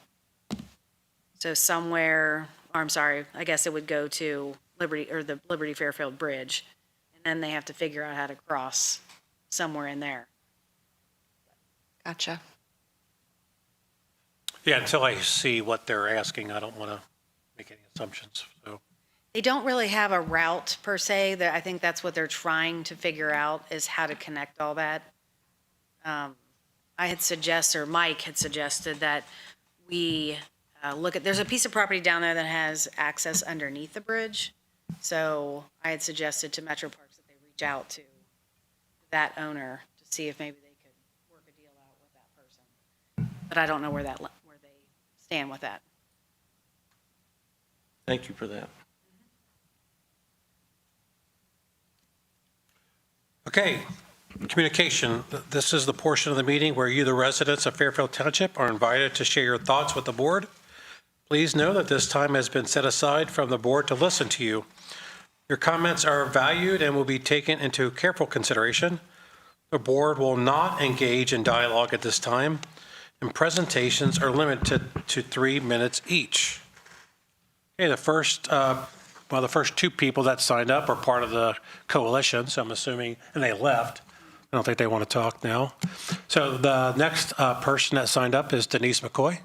[SPEAKER 3] So somewhere, or I'm sorry, I guess it would go to Liberty, or the Liberty Fairfield Bridge. And then they have to figure out how to cross somewhere in there.
[SPEAKER 10] Gotcha.
[SPEAKER 1] Yeah, until I see what they're asking, I don't want to make any assumptions. So,
[SPEAKER 3] They don't really have a route per se. I think that's what they're trying to figure out, is how to connect all that. I had suggested, or Mike had suggested, that we look at, there's a piece of property down there that has access underneath the bridge. So I had suggested to Metro Parks that they reach out to that owner to see if maybe they could work a deal out with that person. But I don't know where they stand with that.
[SPEAKER 9] Thank you for that.
[SPEAKER 1] okay, communication. This is the portion of the meeting where you, the residents of Fairfield Township, are invited to share your thoughts with the board. Please know that this time has been set aside from the board to listen to you. Your comments are valued and will be taken into careful consideration. The board will not engage in dialogue at this time, and presentations are limited to 3 minutes each. Okay, the first two people that signed up are part of the coalition, so I'm assuming, and they left. I don't think they want to talk now. So the next person that signed up is Denise McCoy.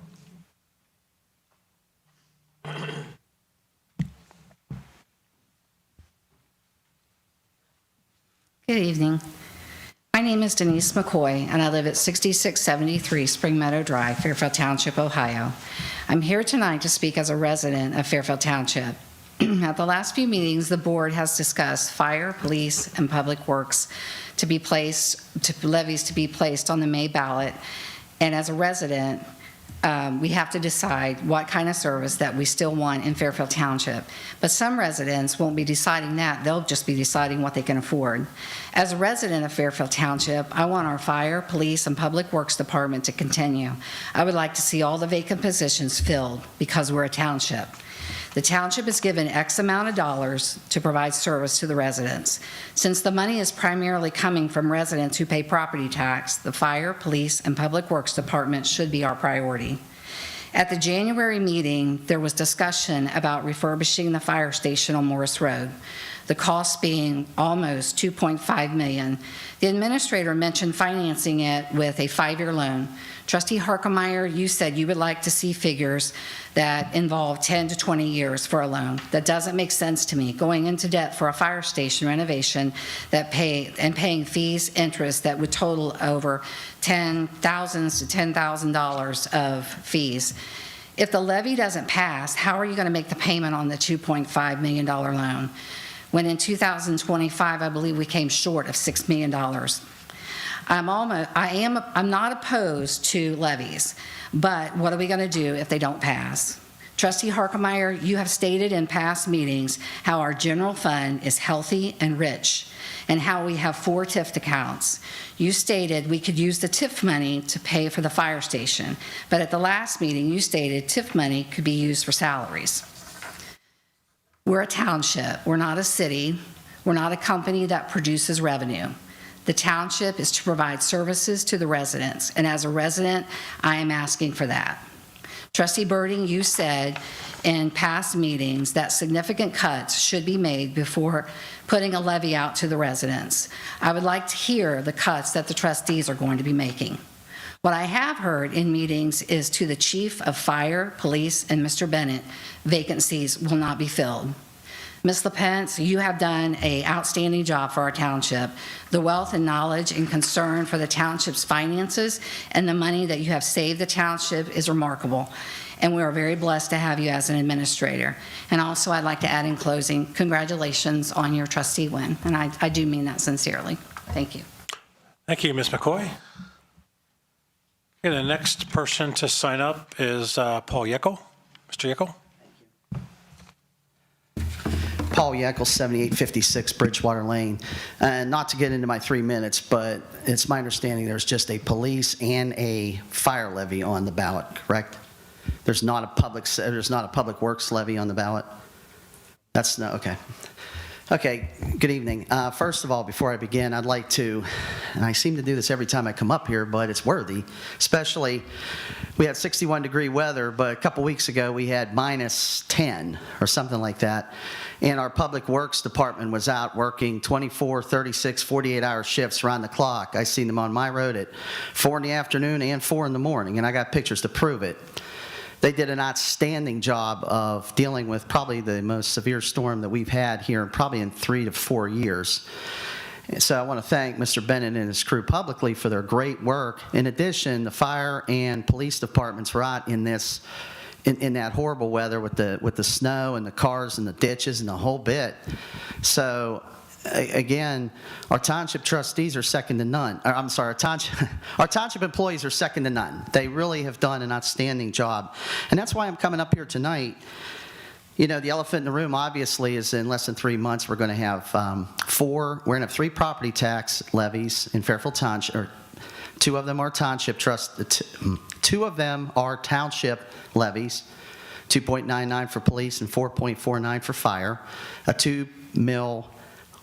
[SPEAKER 12] Good evening. My name is Denise McCoy, and I live at 6673 Spring Meadow Drive, Fairfield Township, Ohio. I'm here tonight to speak as a resident of Fairfield Township. At the last few meetings, the board has discussed fire, police, and public works levies to be placed on the May ballot. And as a resident, we have to decide what kind of service that we still want in Fairfield Township. But some residents won't be deciding that. They'll just be deciding what they can afford. As a resident of Fairfield Township, I want our fire, police, and public works department to continue. I would like to see all the vacant positions filled because we're a township. The township is given X amount of dollars to provide service to the residents. Since the money is primarily coming from residents who pay property tax, the fire, police, and public works department should be our priority. At the January meeting, there was discussion about refurbishing the fire station on Morris Road, the cost being almost $2.5 million. The administrator mentioned financing it with a 5-year loan. Trustee Harkemeyer, you said you would like to see figures that involve 10 to 20 years for a loan. That doesn't make sense to me, going into debt for a fire station renovation paying fees, interest that would total over thousands to $10,000 of fees. If the levy doesn't pass, how are you going to make the payment on the $2.5 million loan? When in 2025, I believe we came short of $6 million. I'm not opposed to levies, but what are we going to do if they don't pass? Trustee Harkemeyer, you have stated in past meetings how our general fund is healthy and rich, and how we have 4 TIF accounts. You stated we could use the TIF money to pay for the fire station, but at the last meeting, you stated TIF money could be used for salaries. We're a township. We're not a city. We're not a company that produces revenue. The township is to provide services to the residents, and as a resident, I am asking for that. Trustee Birding, you said in past meetings that significant cuts should be made before putting a levy out to the residents. I would like to hear the cuts that the trustees are going to be making. What I have heard in meetings is to the chief of fire, police, and Mr. Bennett, vacancies will not be filled. Ms. LaPence, you have done an outstanding job for our township. The wealth and knowledge and concern for the township's finances and the money that you have saved the township is remarkable. And we are very blessed to have you as an administrator. And also, I'd like to add in closing, congratulations on your trustee win. And I do mean that sincerely. Thank you.
[SPEAKER 1] Thank you, Ms. McCoy. Okay, the next person to sign up is Paul Yeckel. Mr. Yeckel?
[SPEAKER 13] Paul Yeckel, 7856 Bridgewater Lane. And not to get into my 3 minutes, but it's my understanding there's just a police and a fire levy on the ballot, correct? There's not a public works levy on the ballot? That's no, okay. Okay, good evening. First of all, before I begin, I'd like to, and I seem to do this every time I come up here, but it's worthy, especially we had 61-degree weather, but a couple weeks ago we had minus 10 or something like that. And our public works department was out working 24, 36, 48-hour shifts around the clock. I seen them on my road at 4 in the afternoon and 4 in the morning, and I got pictures to prove it. They did an outstanding job of dealing with probably the most severe storm that we've had here probably in 3 to 4 years. So I want to thank Mr. Bennett and his crew publicly for their great work. In addition, the fire and police departments were out in this in that horrible weather with the snow and the cars and the ditches and the whole bit. So again, our township trustees are second to none. I'm sorry, our township employees are second to none. They really have done an outstanding job. And that's why I'm coming up here tonight. You know, the elephant in the room obviously is in less than 3 months we're going to have we're going to have 3 property tax levies in Fairfield Township. Or 2 of them are township 2 of them are township levies, 2.99 for police and 4.49 for fire, a 2 mil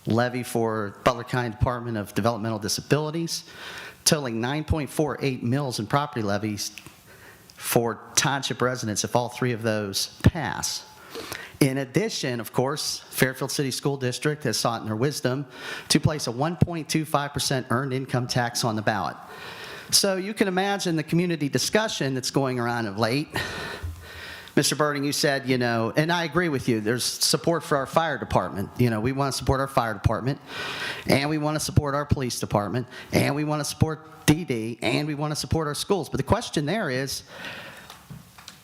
[SPEAKER 13] levy for Butler County Department of Developmental Disabilities, totaling 9.48 mils in property levies for township residents if all 3 of those pass. In addition, of course, Fairfield City School District has sought in their wisdom to place a 1.25% earned income tax on the ballot. So you can imagine the community discussion that's going around of late. Mr. Birding, you said, you know, and I agree with you, there's support for our fire department. You know, we want to support our fire department, and we want to support our police department, and we want to support DD, and we want to support our schools. But the question there is,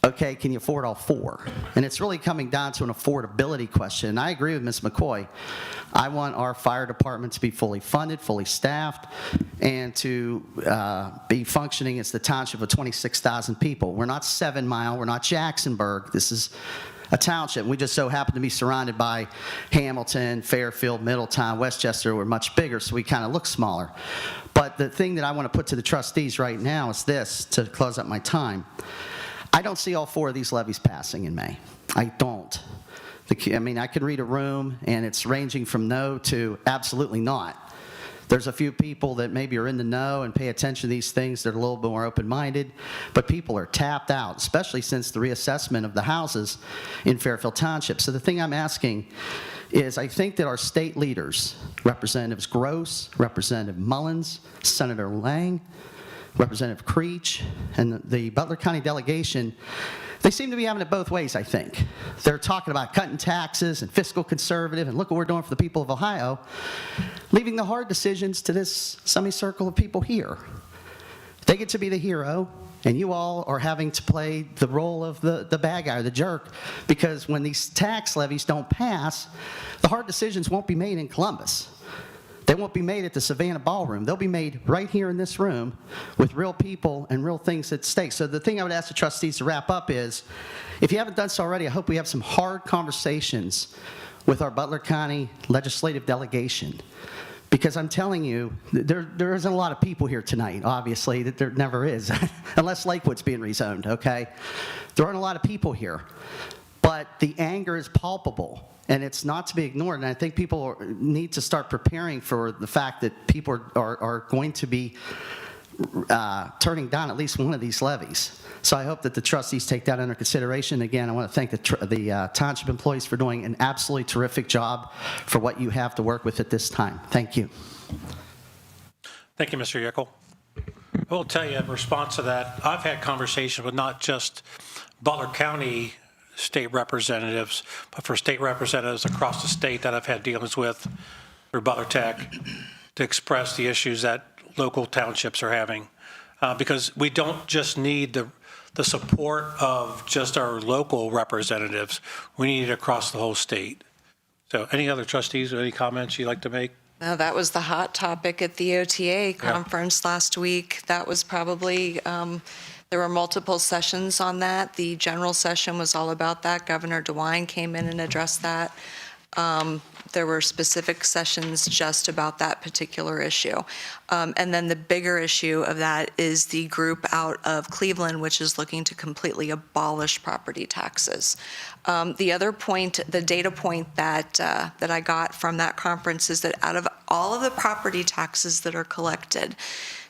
[SPEAKER 13] okay, can you afford all 4? And it's really coming down to an affordability question. And I agree with Ms. McCoy. I want our fire department to be fully funded, fully staffed, and to be functioning as the township of 26,000 people. We're not 7 Mile, we're not Jacksonburg. This is a township. We just so happen to be surrounded by Hamilton, Fairfield, Middletown, Westchester. We're much bigger, so we kind of look smaller. But the thing that I want to put to the trustees right now is this, to close up my time. I don't see all 4 of these levies passing in May. I don't. I mean, I could read a room, and it's ranging from no to absolutely not. There's a few people that maybe are in the know and pay attention to these things that are a little bit more open-minded, but people are tapped out, especially since the reassessment of the houses in Fairfield Township. So the thing I'm asking is, I think that our state leaders, Representatives Gross, Representative Mullins, Senator Lang, Representative Creech, and the Butler County delegation, they seem to be having it both ways, I think. They're talking about cutting taxes and fiscal conservative, and look what we're doing for the people of Ohio, leaving the hard decisions to this semicircle of people here. They get to be the hero, and you all are having to play the role of the bad guy or the jerk, because when these tax levies don't pass, the hard decisions won't be made in Columbus. They won't be made at the Savannah Ballroom. They'll be made right here in this room with real people and real things at stake. So the thing I would ask the trustees to wrap up is, if you haven't done so already, I hope we have some hard conversations with our Butler County legislative delegation. Because I'm telling you, there isn't a lot of people here tonight, obviously, that there never is, unless Lakewood's being rezoned, okay? There aren't a lot of people here. But the anger is palpable, and it's not to be ignored. And I think people need to start preparing for the fact that people are going to be turning down at least one of these levies. So I hope that the trustees take that under consideration. Again, I want to thank the township employees for doing an absolutely terrific job for what you have to work with at this time. Thank you.
[SPEAKER 1] Thank you, Mr. Yeckel. I will tell you in response to that, I've had conversations with not just Butler County state representatives, but for state representatives across the state that I've had dealings with through Butler Tech to express the issues that local townships are having. Because we don't just need the support of just our local representatives, we need it across the whole state. So any other trustees or any comments you'd like to make?
[SPEAKER 10] No, that was the hot topic at the OTA conference last week. That was probably, there were multiple sessions on that. The general session was all about that. Governor DeWine came in and addressed that. There were specific sessions just about that particular issue. And then the bigger issue of that is the group out of Cleveland, which is looking to completely abolish property taxes. The other point, the data point that I got from that conference is that out of all of the property taxes that are collected,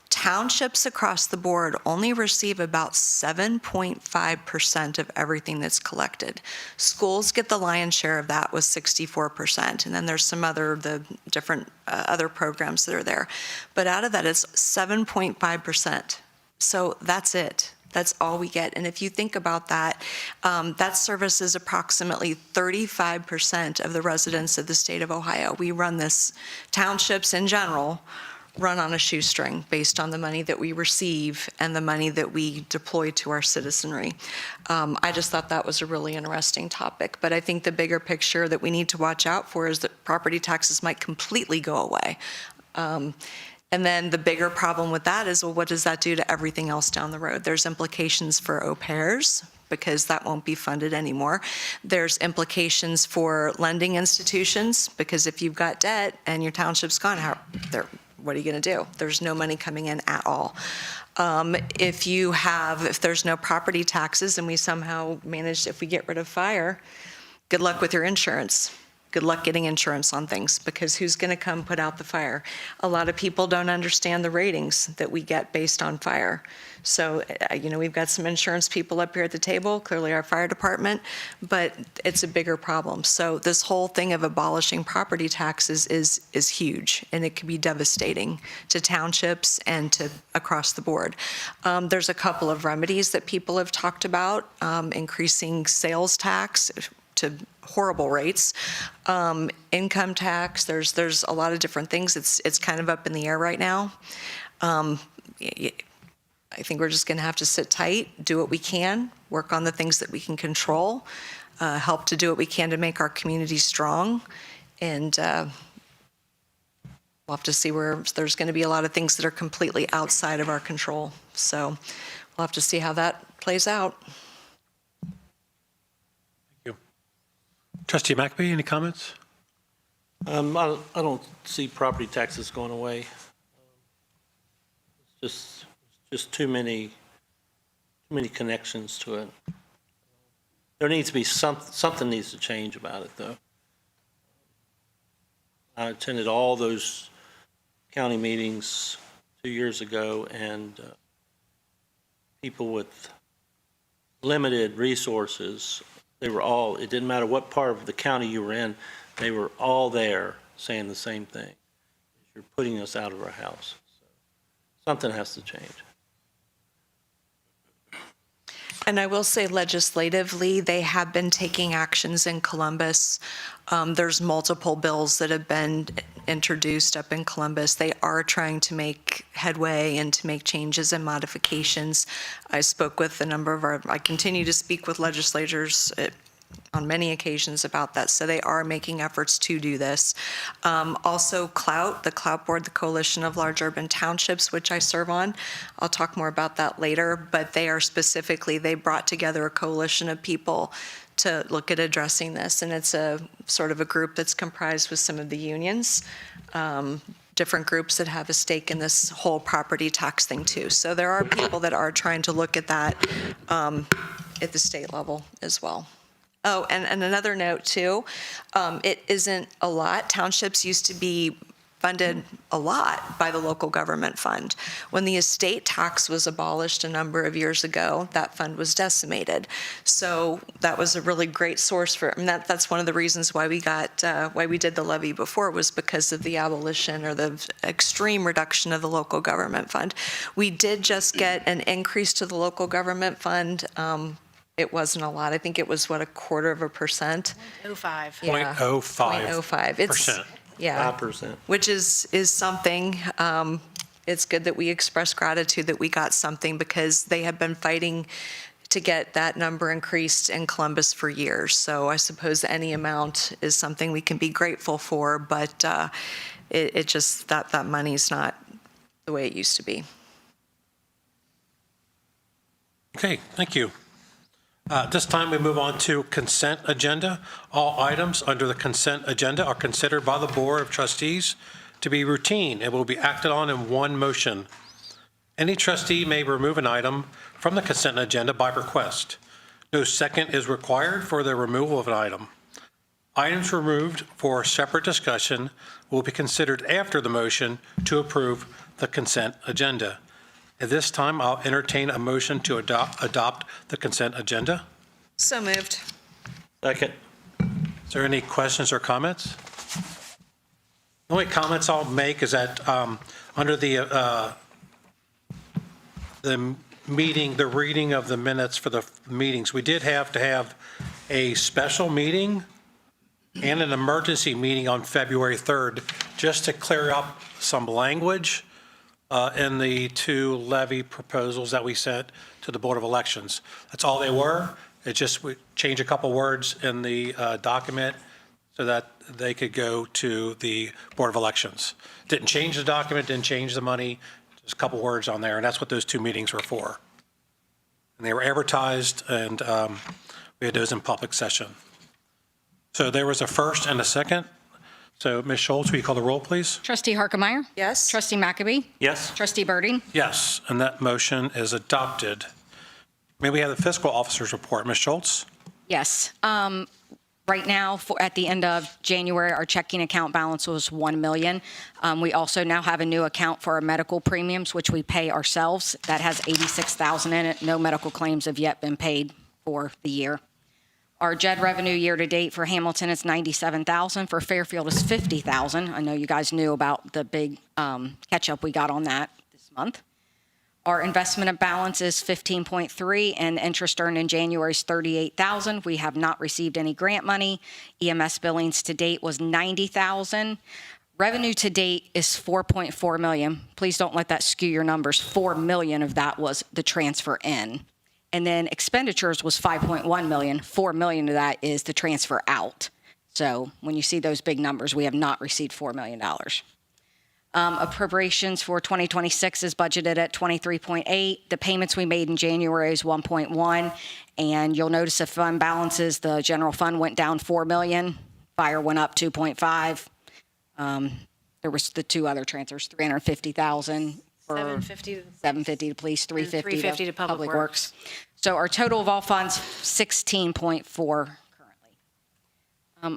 [SPEAKER 10] townships across the board only receive about 7.5% of everything that's collected. Schools get the lion's share of that with 64%, and then there's some the different other programs that are there. But out of that, it's 7.5%. So that's it. That's all we get. And if you think about that, that services approximately 35% of the residents of the state of Ohio. We run this, townships in general, run on a shoestring based on the money that we receive and the money that we deploy to our citizenry. I just thought that was a really interesting topic. But I think the bigger picture that we need to watch out for is that property taxes might completely go away. And then the bigger problem with that is, well, what does that do to everything else down the road? There's implications for au pairs, because that won't be funded anymore. There's implications for lending institutions, because if you've got debt and your township's gone, what are you going to do? There's no money coming in at all. If there's no property taxes and we somehow manage, if we get rid of fire, good luck with your insurance. Good luck getting insurance on things, because who's going to come put out the fire? A lot of people don't understand the ratings that we get based on fire. So, we've got some insurance people up here at the table, clearly our fire department, but it's a bigger problem. So this whole thing of abolishing property taxes is huge, and it can be devastating to townships and to across the board. There's a couple of remedies that people have talked about, increasing sales tax to horrible rates, income tax. There's a lot of different things. It's kind of up in the air right now. I think we're just going to have to sit tight, do what we can, work on the things that we can control, help to do what we can to make our community strong, and we'll have to see where there's going to be a lot of things that are completely outside of our control. So we'll have to see how that plays out.
[SPEAKER 1] Trustee McAbey, any comments?
[SPEAKER 9] I don't see property taxes going away. It's just too many connections to it. There needs to be something needs to change about it, though. I attended all those county meetings 2 years ago, and people with limited resources, they were all, it didn't matter what part of the county you were in, they were all there saying the same thing. You're putting us out of our house. So something has to change.
[SPEAKER 10] And I will say legislatively, they have been taking actions in Columbus. There's multiple bills that have been introduced up in Columbus. They are trying to make headway and to make changes and modifications. I spoke with a number of I continue to speak with legislators on many occasions about that. So they are making efforts to do this. Also, the Clout Board, the Coalition of Large Urban Townships, which I serve on. I'll talk more about that later, but they brought together a coalition of people to look at addressing this. And it's a sort of a group that's comprised with some of the unions, different groups that have a stake in this whole property tax thing too. So there are people that are trying to look at that at the state level as well. Oh, and another note too, it isn't a lot. Townships used to be funded a lot by the local government fund. When the estate tax was abolished a number of years ago, that fund was decimated. So that was a really great source that's one of the reasons why we did the levy before, was because of the abolition or the extreme reduction of the local government fund. We did just get an increase to the local government fund. It wasn't a lot. I think it was, 0.25%?
[SPEAKER 3] 0.05.
[SPEAKER 10] Yeah.
[SPEAKER 1] 0.05%.
[SPEAKER 10] It's, yeah.
[SPEAKER 9] 5%.
[SPEAKER 10] Which is something. It's good that we express gratitude that we got something, because they have been fighting to get that number increased in Columbus for years. So I suppose any amount is something we can be grateful for, but it just, that money's not the way it used to be.
[SPEAKER 1] Okay, thank you. This time we move on to consent agenda. All items under the consent agenda are considered by the Board of Trustees to be routine and will be acted on in one motion. Any trustee may remove an item from the consent agenda by request. No second is required for the removal of an item. Items removed for separate discussion will be considered after the motion to approve the consent agenda. At this time, I'll entertain a motion to adopt the consent agenda.
[SPEAKER 10] So moved.
[SPEAKER 9] Second.
[SPEAKER 1] Is there any questions or comments? The only comments I'll make is that under the meeting, the reading of the minutes for the meetings, we did have to have a special meeting and an emergency meeting on February 3rd, just to clear up some language in the two levy proposals that we sent to the Board of Elections. That's all they were. It just, we changed a couple words in the document so that they could go to the Board of Elections. Didn't change the document, didn't change the money, just a couple words on there, and that's what those two meetings were for. And they were advertised, and we had those in public session. So there was a first and a second. So, Ms. Schultz, will you call the roll, please?
[SPEAKER 2] Trustee Harkemaier.
[SPEAKER 10] Yes.
[SPEAKER 2] Trustee McAbey.
[SPEAKER 9] Yes.
[SPEAKER 2] Trustee Birding.
[SPEAKER 1] Yes, and that motion is adopted. May we have the fiscal officer's report, Ms. Schultz?
[SPEAKER 2] Yes. Right now, at the end of January, our checking account balance was $1 million. We also now have a new account for our medical premiums, which we pay ourselves. That has $86,000 in it. No medical claims have yet been paid for the year. Our JED revenue year-to-date for Hamilton is $97,000. For Fairfield is $50,000. I know you guys knew about the big catch-up we got on that this month. Our investment balance is $15.3, and interest earned in January is $38,000. We have not received any grant money. EMS billings to date was $90,000. Revenue to date is $4.4 million. Please don't let that skew your numbers. $4 million of that was the transfer in. And then expenditures was $5.1 million. $4 million of that is the transfer out. So when you see those big numbers, we have not received $4 million. Appropriations for 2026 is budgeted at 23.8. The payments we made in January is 1.1. And you'll notice the fund balances, the general fund went down $4 million. Fire went up 2.5. There was the two other transfers, $350,000. $750 to police, $350
[SPEAKER 3] to Public Works.
[SPEAKER 2] So our total of all funds, 16.4 currently.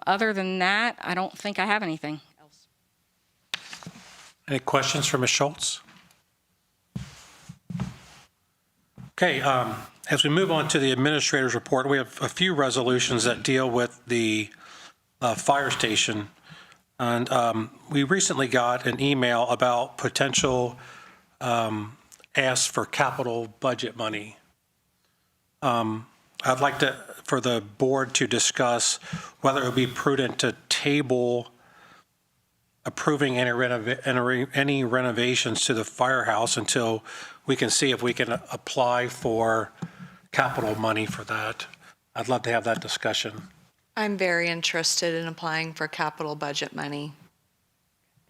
[SPEAKER 2] Other than that, I don't think I have anything else.
[SPEAKER 1] Any questions for Ms. Schultz? Okay, as we move on to the administrator's report, we have a few resolutions that deal with the fire station. And we recently got an email about potential asks for capital budget money. I'd like for the board to discuss whether it would be prudent to table approving any renovations to the firehouse until we can see if we can apply for capital money for that. I'd love to have that discussion.
[SPEAKER 10] I'm very interested in applying for capital budget money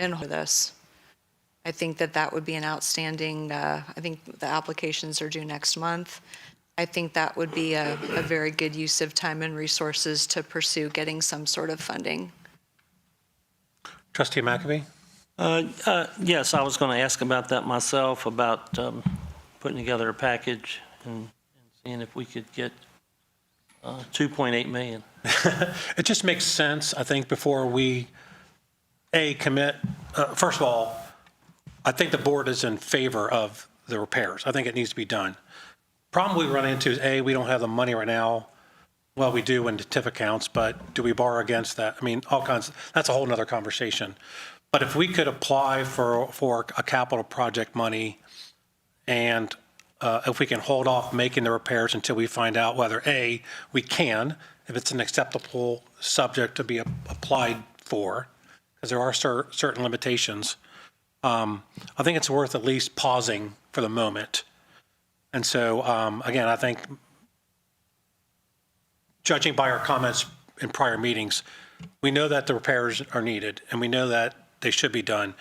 [SPEAKER 10] and for this. I think that would be an outstanding, I think the applications are due next month. I think that would be a very good use of time and resources to pursue getting some sort of funding.
[SPEAKER 1] Trustee McAbey?
[SPEAKER 9] Yes, I was going to ask about that myself, about putting together a package and seeing if we could get 2.8 million.
[SPEAKER 1] It just makes sense, I think, before we, commit. First of all, I think the board is in favor of the repairs. I think it needs to be done. Problem we run into is, we don't have the money right now. Well, we do in the TIF accounts, but do we borrow against that? I mean, all kinds, that's a whole nother conversation. But if we could apply for a capital project money, and if we can hold off making the repairs until we find out whether we can, if it's an acceptable subject to be applied for, because there are certain limitations, I think it's worth at least pausing for the moment. And so, again, I think, judging by our comments in prior meetings, we know that the repairs are needed, and we know that they should be done.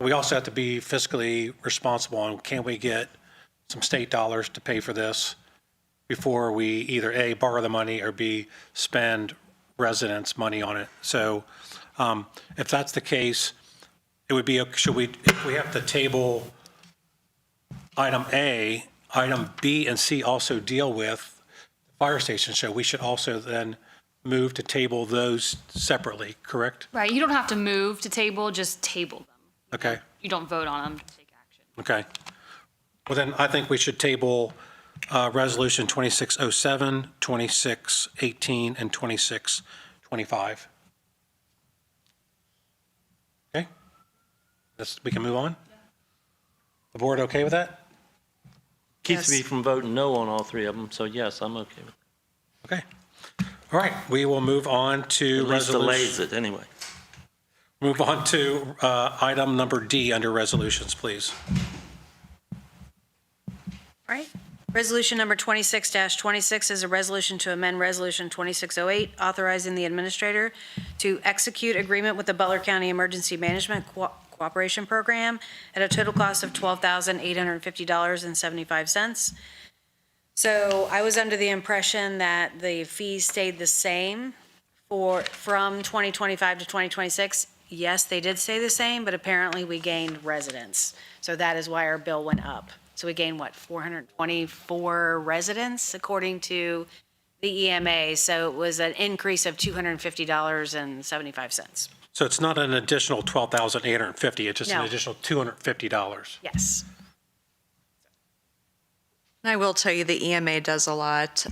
[SPEAKER 1] We also have to be fiscally responsible on, can we get some state dollars to pay for this before we either borrow the money or spend residents' money on it. So if that's the case, it would be, if we have to table item A, item B and C also deal with the fire station, so we should also then move to table those separately, correct?
[SPEAKER 11] Right, you don't have to move to table, just table them.
[SPEAKER 1] Okay,
[SPEAKER 11] You don't vote on them, just take action.
[SPEAKER 1] okay. Well, then I think we should table Resolution 2607, 2618, and 2625. Okay? We can move on? The board okay with that?
[SPEAKER 9] Keeps me from voting no on all three of them, so yes, I'm okay with it.
[SPEAKER 1] Okay. All right, we will move on to
[SPEAKER 9] At least delays it anyway.
[SPEAKER 1] Move on to item number D under resolutions, please.
[SPEAKER 3] All right. Resolution number 26-26 is a resolution to amend Resolution 2608, authorizing the administrator to execute agreement with the Butler County Emergency Management Cooperation Program at a total cost of $12,850.75. So I was under the impression that the fees stayed the same from 2025 to 2026. Yes, they did stay the same, but apparently we gained residents. So that is why our bill went up. So we gained, 424 residents, according to the EMA. So it was an increase of $250.75.
[SPEAKER 1] So it's not an additional $12,850, it's just an
[SPEAKER 3] No.
[SPEAKER 1] additional $250.
[SPEAKER 3] Yes.
[SPEAKER 10] And I will tell you, the EMA does a lot.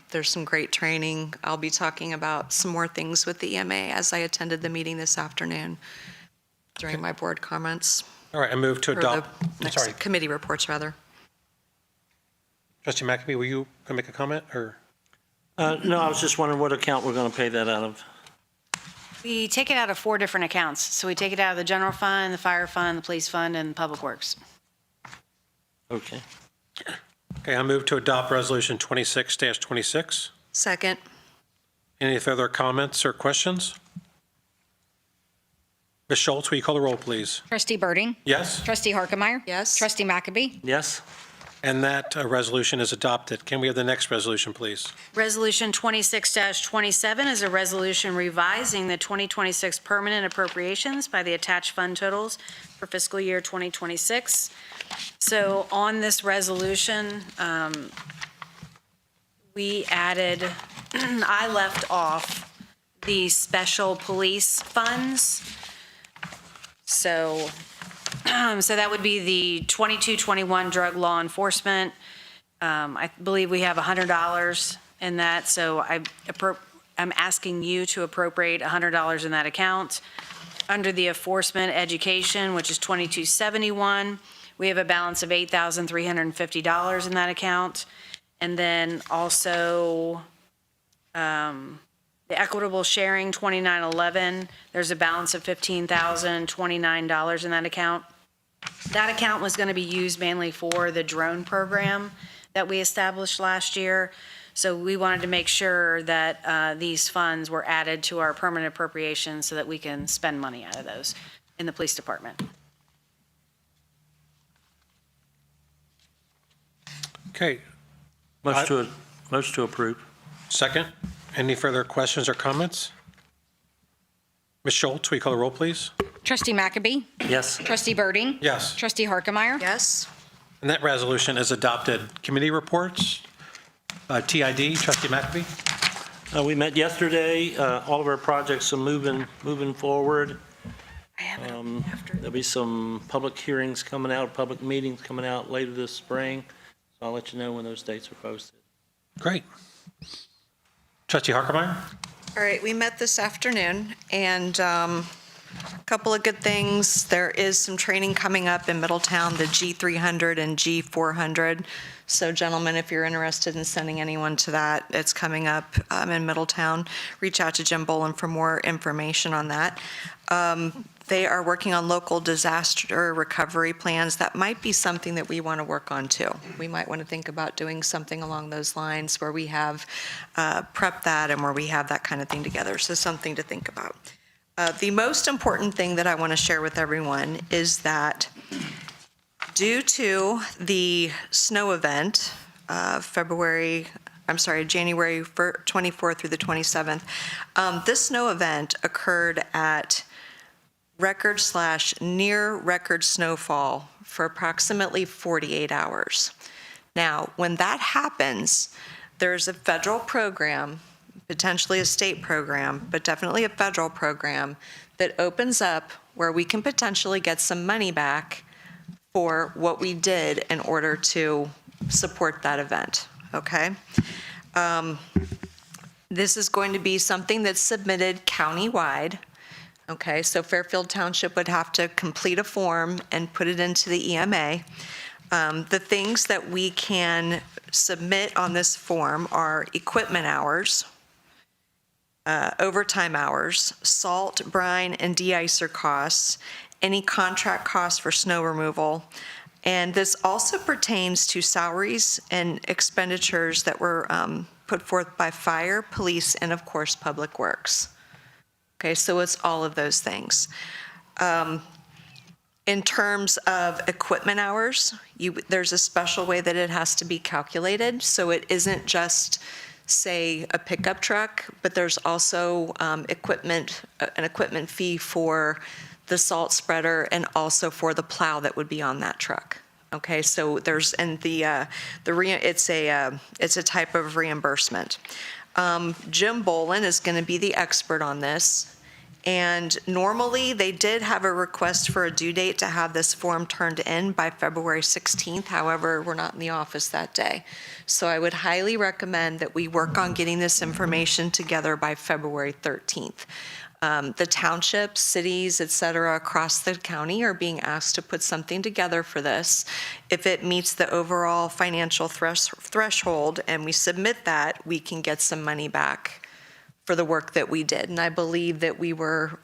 [SPEAKER 10] There's some great training. I'll be talking about some more things with the EMA as I attended the meeting this afternoon during my board comments.
[SPEAKER 1] All right, I move to
[SPEAKER 10] Or
[SPEAKER 1] adopt.
[SPEAKER 10] the next committee reports, rather.
[SPEAKER 1] Trustee McAbey, were you going to make a comment, or?
[SPEAKER 9] No, I was just wondering what account we're going to pay that out of.
[SPEAKER 3] We take it out of 4 different accounts. So we take it out of the general fund, the fire fund, the police fund, and public works.
[SPEAKER 9] Okay.
[SPEAKER 1] Okay, I move to adopt Resolution 26-26.
[SPEAKER 10] Second.
[SPEAKER 1] Any further comments or questions? Ms. Schultz, will you call the roll, please?
[SPEAKER 2] Trustee Birding?
[SPEAKER 1] Yes?
[SPEAKER 2] Trustee Harkemaier?
[SPEAKER 10] Yes.
[SPEAKER 2] Trustee McAbey?
[SPEAKER 9] Yes?
[SPEAKER 1] And that resolution is adopted. Can we have the next resolution, please?
[SPEAKER 3] Resolution 26-27 is a resolution revising the 2026 permanent appropriations by the attached fund totals for fiscal year 2026. So on this resolution, we added, I left off the special police funds. So So that would be the 22-21 drug law enforcement. I believe we have $100 in that, so I'm asking you to appropriate $100 in that account. Under the enforcement education, which is 2271, we have a balance of $8,350 in that account. And then also the equitable sharing, 2911, there's a balance of $15,029 in that account. That account was going to be used mainly for the drone program that we established last year. So we wanted to make sure that these funds were added to our permanent appropriations so that we can spend money out of those in the police department.
[SPEAKER 1] Okay,
[SPEAKER 9] Motion to approve.
[SPEAKER 1] second. Any further questions or comments? Ms. Schultz, will you call the roll, please?
[SPEAKER 2] Trustee McAbey?
[SPEAKER 9] Yes.
[SPEAKER 2] Trustee Birding?
[SPEAKER 1] Yes.
[SPEAKER 2] Trustee Harkemaier?
[SPEAKER 10] Yes?
[SPEAKER 1] And that resolution is adopted. Committee reports, TID, Trustee McAbey?
[SPEAKER 9] We met yesterday. All of our projects are moving forward. There'll be some public hearings coming out, public meetings coming out later this spring. So I'll let you know when those dates are posted.
[SPEAKER 1] Great. Trustee Harkemaier?
[SPEAKER 10] All right, we met this afternoon, and a couple of good things. There is some training coming up in Middletown, the G300 and G400. So gentlemen, if you're interested in sending anyone to that, it's coming up in Middletown. Reach out to Jim Bolin for more information on that. They are working on local disaster recovery plans. That might be something that we want to work on too. We might want to think about doing something along those lines where we have prepped that and where we have that kind of thing together. So something to think about. The most important thing that I want to share with everyone is that due to the snow event, January 24th through the 27th, this snow event occurred at record/near record snowfall for approximately 48 hours. Now, when that happens, there's a federal program, potentially a state program, but definitely a federal program that opens up where we can potentially get some money back for what we did in order to support that event, okay? This is going to be something that's submitted countywide. Okay, so Fairfield Township would have to complete a form and put it into the EMA. The things that we can submit on this form are equipment hours, overtime hours, salt, brine, and de-icer costs, any contract costs for snow removal, and this also pertains to salaries and expenditures that were put forth by fire, police, and of course, Public Works. Okay, so it's all of those things. In terms of equipment hours, there's a special way that it has to be calculated. So it isn't just, say, a pickup truck, but there's also an equipment fee for the salt spreader and also for the plow that would be on that truck. Okay, so it's a type of reimbursement. Jim Bolin is going to be the expert on this. And normally, they did have a request for a due date to have this form turned in by February 16th. However, we're not in the office that day. So I would highly recommend that we work on getting this information together by February 13th. The townships, cities, et cetera, across the county are being asked to put something together for this. If it meets the overall financial threshold and we submit that, we can get some money back for the work that we did. And I believe that we were,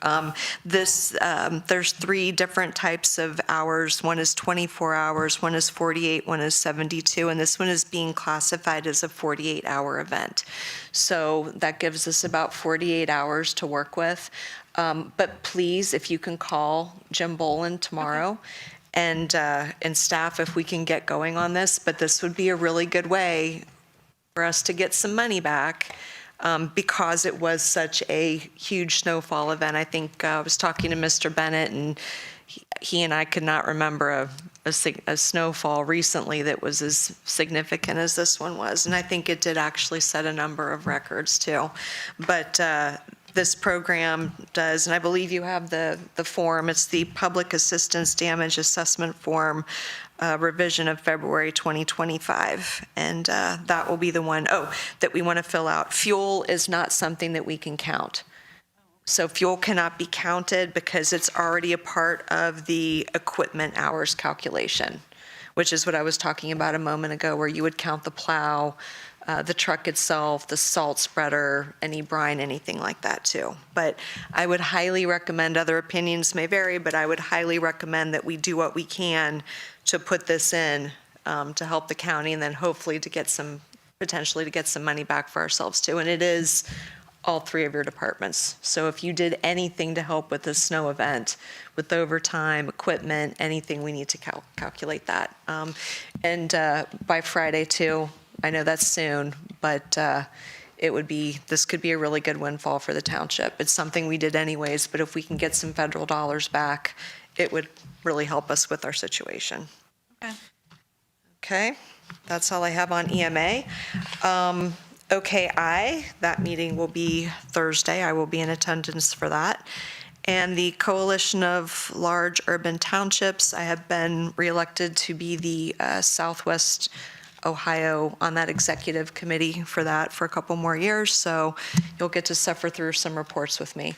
[SPEAKER 10] there's 3 different types of hours. One is 24 hours, one is 48, one is 72, and this one is being classified as a 48-hour event. So that gives us about 48 hours to work with. But please, if you can call Jim Bolin tomorrow, and staff, if we can get going on this, but this would be a really good way for us to get some money back. Because it was such a huge snowfall event. I think I was talking to Mr. Bennett, and he and I could not remember a snowfall recently that was as significant as this one was. And I think it did actually set a number of records too. But this program does, and I believe you have the form, it's the Public Assistance Damage Assessment Form revision of February 2025. And that will be the one, that we want to fill out. Fuel is not something that we can count. So fuel cannot be counted because it's already a part of the equipment hours calculation, which is what I was talking about a moment ago, where you would count the plow, the truck itself, the salt spreader, any brine, anything like that too. But I would highly recommend, other opinions may vary, but I would highly recommend that we do what we can to put this in to help the county, and then hopefully to get some, potentially to get some money back for ourselves too. And it is all three of your departments. So if you did anything to help with the snow event, with overtime, equipment, anything, we need to calculate that. And by Friday too, I know that's soon, but this could be a really good windfall for the township. It's something we did anyways, but if we can get some federal dollars back, it would really help us with our situation. Okay, that's all I have on EMA. OKI, that meeting will be Thursday. I will be in attendance for that. And the Coalition of Large Urban Townships, I have been reelected to be the Southwest Ohio on that executive committee for that for a couple more years. So you'll get to suffer through some reports with me.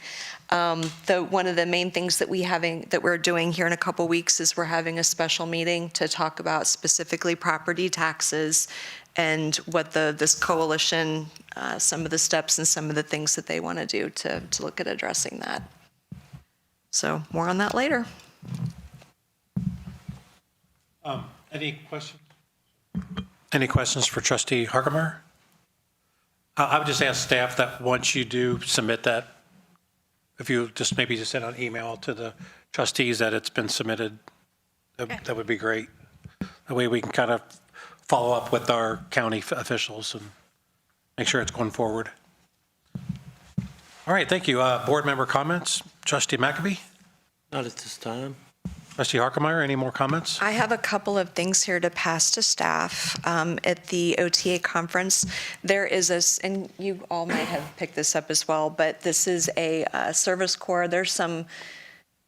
[SPEAKER 10] One of the main things that we're doing here in a couple weeks is we're having a special meeting to talk about specifically property taxes and what this coalition, some of the steps and some of the things that they want to do to look at addressing that. So more on that later.
[SPEAKER 1] Any questions? Any questions for Trustee Harkemaier? I would just ask staff that once you do submit that, if you just maybe just send an email to the trustees that it's been submitted, that would be great. That way we can kind of follow up with our county officials and make sure it's going forward. All right, thank you. Board member comments? Trustee McAbee?
[SPEAKER 9] Not at this time.
[SPEAKER 1] Trustee Harkemaier, any more comments?
[SPEAKER 10] I have a couple of things here to pass to staff. At the OTA conference, there is and you all might have picked this up as well, but this is a service corps. There's some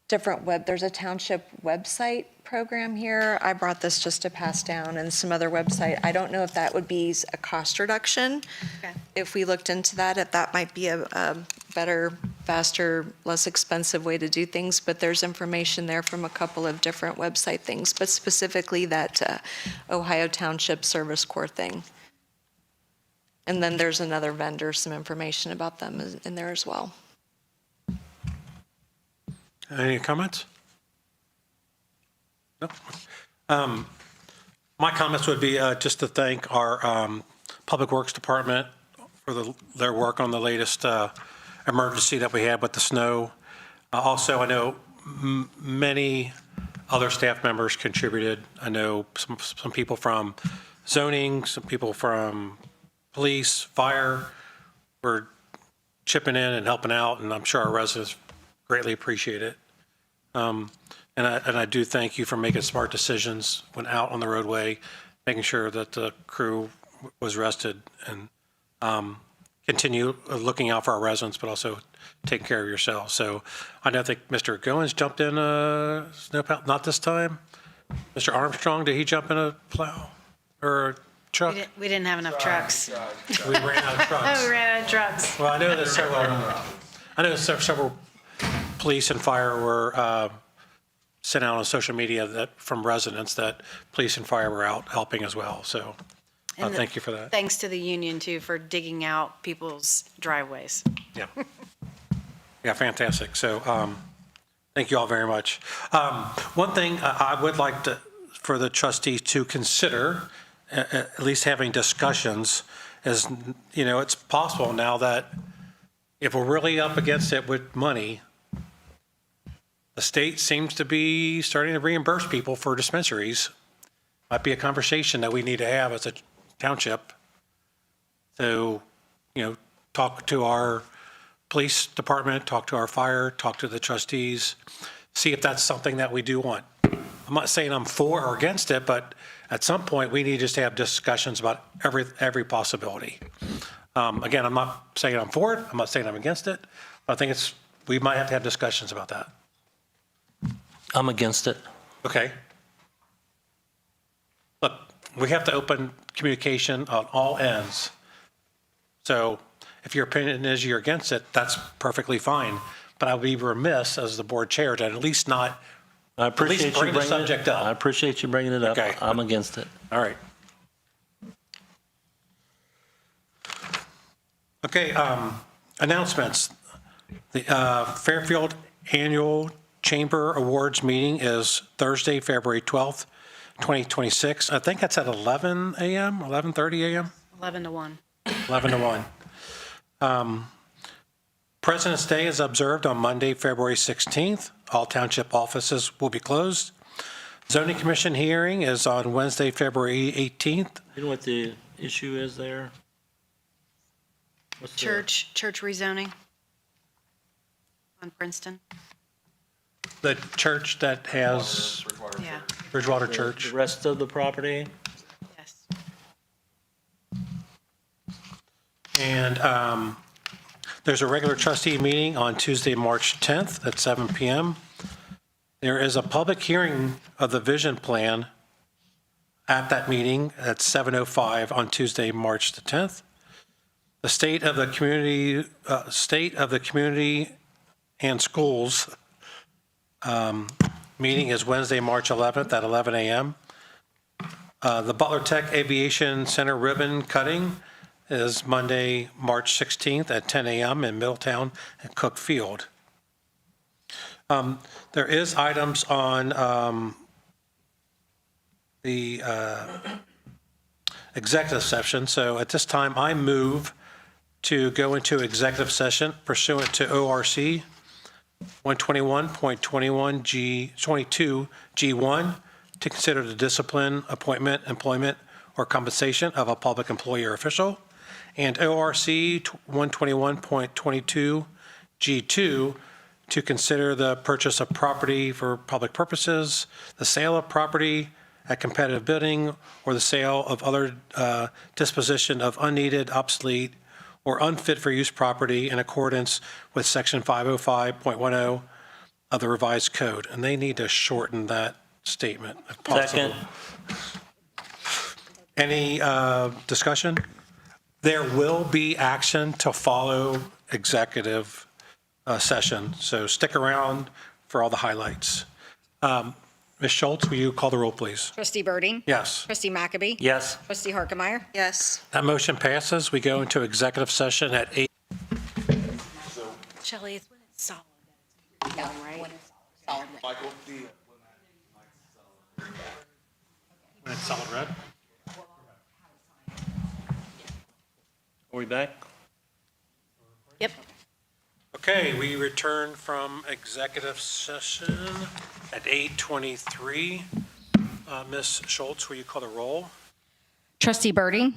[SPEAKER 10] different there's a township website program here. I brought this just to pass down, and some other website. I don't know if that would be a cost reduction. Okay. If we looked into that, if that might be a better, faster, less expensive way to do things, but there's information there from a couple of different website things, but specifically that Ohio Township Service Corps thing. And then there's another vendor, some information about them in there as well.
[SPEAKER 1] Any comments? No. My comments would be just to thank our Public Works Department for their work on the latest emergency that we had with the snow. Also, I know many other staff members contributed. I know some people from zoning, some people from police, fire were chipping in and helping out, and I'm sure our residents greatly appreciate it. And I do thank you for making smart decisions when out on the roadway, making sure that the crew was rested, and continue looking out for our residents, but also taking care of yourselves. So I don't think Mr. Goins jumped in a snowplow, not this time. Mr. Armstrong, did he jump in a plow or a truck?
[SPEAKER 3] We didn't have enough trucks.
[SPEAKER 1] We ran out of trucks.
[SPEAKER 3] Oh, we ran out of trucks.
[SPEAKER 1] Well, I know that several police and fire were sent out on social media from residents that police and fire were out helping as well. So thank you for that.
[SPEAKER 3] Thanks to the union too for digging out people's driveways.
[SPEAKER 1] Yeah. Yeah, fantastic. So thank you all very much. One thing I would like for the trustees to consider, at least having discussions, is, it's possible now that if we're really up against it with money, the state seems to be starting to reimburse people for dispensaries. Might be a conversation that we need to have as a township to, talk to our police department, talk to our fire, talk to the trustees, see if that's something that we do want. I'm not saying I'm for or against it, but at some point we need just to have discussions about every possibility. Again, I'm not saying I'm for it. I'm not saying I'm against it. I think we might have to have discussions about that.
[SPEAKER 9] I'm against it.
[SPEAKER 1] Okay. Look, we have to open communication on all ends. So if your opinion is you're against it, that's perfectly fine. But I would be remiss as the board chair to at least not,
[SPEAKER 9] I
[SPEAKER 1] at least
[SPEAKER 9] appreciate you
[SPEAKER 1] bring the
[SPEAKER 9] bringing
[SPEAKER 1] subject
[SPEAKER 9] it. I
[SPEAKER 1] up.
[SPEAKER 9] appreciate you bringing it up.
[SPEAKER 1] Okay.
[SPEAKER 9] I'm against it.
[SPEAKER 1] All right. Okay, announcements. The Fairfield Annual Chamber Awards meeting is Thursday, February 12th, 2026. I think that's at 11 a.m., 11:30 a.m.?
[SPEAKER 3] 11 to 1.
[SPEAKER 1] 11 to 1. President's Day is observed on Monday, February 16th. All township offices will be closed. Zoning Commission hearing is on Wednesday, February 18th.
[SPEAKER 9] You know what the issue is there? What's the-
[SPEAKER 3] Church rezoning on Princeton.
[SPEAKER 1] The church that has
[SPEAKER 3] Yeah,
[SPEAKER 1] Bridgewater
[SPEAKER 9] the-
[SPEAKER 1] Church.
[SPEAKER 9] The rest of the property?
[SPEAKER 3] yes.
[SPEAKER 1] And there's a regular trustee meeting on Tuesday, March 10th at 7 p.m. There is a public hearing of the vision plan at that meeting at 7:05 on Tuesday, March the 10th. The State of the Community and Schools meeting is Wednesday, March 11th at 11 a.m. The Butler Tech Aviation Center ribbon cutting is Monday, March 16th at 10 a.m. in Middletown and Cook Field. There is items on the executive session. So at this time, I move to go into executive session pursuant to ORC 121.21G22G1 to consider the discipline, appointment, employment, or compensation of a public employee or official, and ORC 121.22G2 to consider the purchase of property for public purposes, the sale of property at competitive bidding, or the sale of other disposition of unneeded, obsolete, or unfit for use property in accordance with section 505.10 of the revised code. And they need to shorten that statement if possible.
[SPEAKER 9] Second.
[SPEAKER 1] Any discussion? There will be action to follow executive session, so stick around for all the highlights. Ms. Schultz, will you call the roll, please?
[SPEAKER 2] Trustee Birding?
[SPEAKER 1] Yes.
[SPEAKER 2] Trustee McAbey?
[SPEAKER 9] Yes.
[SPEAKER 2] Trustee Harkemaier?
[SPEAKER 10] Yes.
[SPEAKER 1] That motion passes. We go into executive session at 8.
[SPEAKER 3] Shelley, it's when it's solid.
[SPEAKER 2] Yeah,
[SPEAKER 3] right?
[SPEAKER 1] When it's solid red?
[SPEAKER 9] Are we back?
[SPEAKER 3] Yep.
[SPEAKER 1] Okay, we return from executive session at 8:23. Ms. Schultz, will you call the roll?
[SPEAKER 2] Trustee Birding?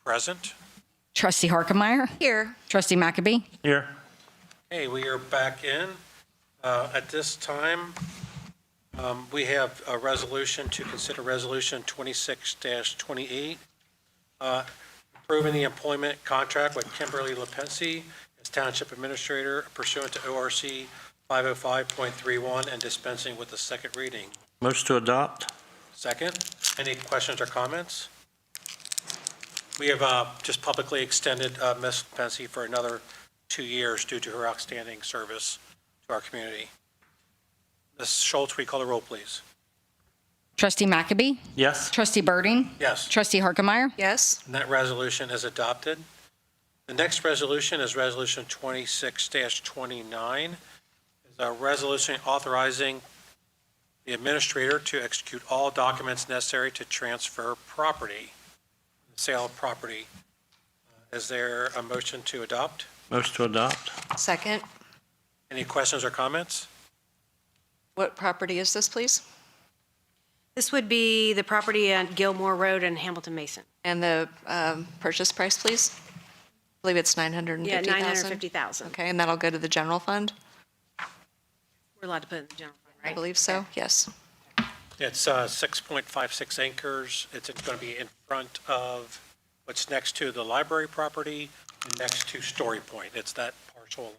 [SPEAKER 1] Present.
[SPEAKER 2] Trustee Harkemaier?
[SPEAKER 10] Here.
[SPEAKER 2] Trustee McAbey?
[SPEAKER 9] Here.
[SPEAKER 1] Okay, we are back in. At this time, we have a resolution to consider Resolution 26-28, approving the employment contract with Kimberly LaPensi as Township Administrator pursuant to ORC 505.31 and dispensing with the second reading.
[SPEAKER 9] Motion to adopt?
[SPEAKER 1] Second, any questions or comments? We have just publicly extended Ms. LaPensi for another 2 years due to her outstanding service to our community. Ms. Schultz, will you call the roll, please?
[SPEAKER 2] Trustee McAbey?
[SPEAKER 9] Yes.
[SPEAKER 2] Trustee Birding?
[SPEAKER 1] Yes.
[SPEAKER 2] Trustee Harkemaier?
[SPEAKER 10] Yes.
[SPEAKER 1] And that resolution is adopted. The next resolution is Resolution 26-29. It's a resolution authorizing the administrator to execute all documents necessary to transfer property, sale of property. Is there a motion to adopt?
[SPEAKER 9] Motion to adopt?
[SPEAKER 10] Second.
[SPEAKER 1] Any questions or comments?
[SPEAKER 10] What property is this, please?
[SPEAKER 3] This would be the property at Gilmore Road and Hamilton Mason.
[SPEAKER 10] And the purchase price, please? I believe it's $950,000.
[SPEAKER 3] Yeah, $950,000.
[SPEAKER 10] Okay, and that'll go to the general fund?
[SPEAKER 3] We're allowed to put it in the general fund,
[SPEAKER 10] I
[SPEAKER 3] right?
[SPEAKER 10] believe so, yes.
[SPEAKER 1] It's 6.56 acres. It's going to be in front of what's next to the library property and next to Story Point. It's that parcel commercial land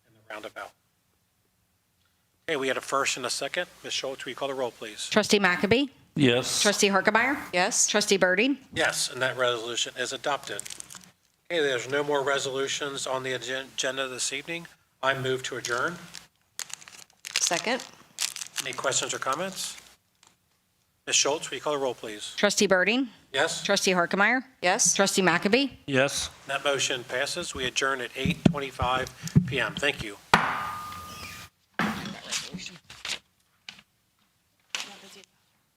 [SPEAKER 1] in the roundabout. Okay, we had a first and a second. Ms. Schultz, will you call the roll, please?
[SPEAKER 2] Trustee McAbey?
[SPEAKER 9] Yes.
[SPEAKER 2] Trustee Harkemaier?
[SPEAKER 10] Yes?
[SPEAKER 2] Trustee Birdie?
[SPEAKER 1] Yes, and that resolution is adopted. Okay, there's no more resolutions on the agenda this evening. I move to adjourn.
[SPEAKER 10] Second?
[SPEAKER 1] Any questions or comments? Ms. Schultz, will you call the roll, please?
[SPEAKER 2] Trustee Birdie?
[SPEAKER 1] Yes?
[SPEAKER 2] Trustee Harkemaier?
[SPEAKER 10] Yes?
[SPEAKER 2] Trustee McAbey?
[SPEAKER 9] Yes.
[SPEAKER 1] That motion passes. We adjourn at 8:25 PM. Thank you.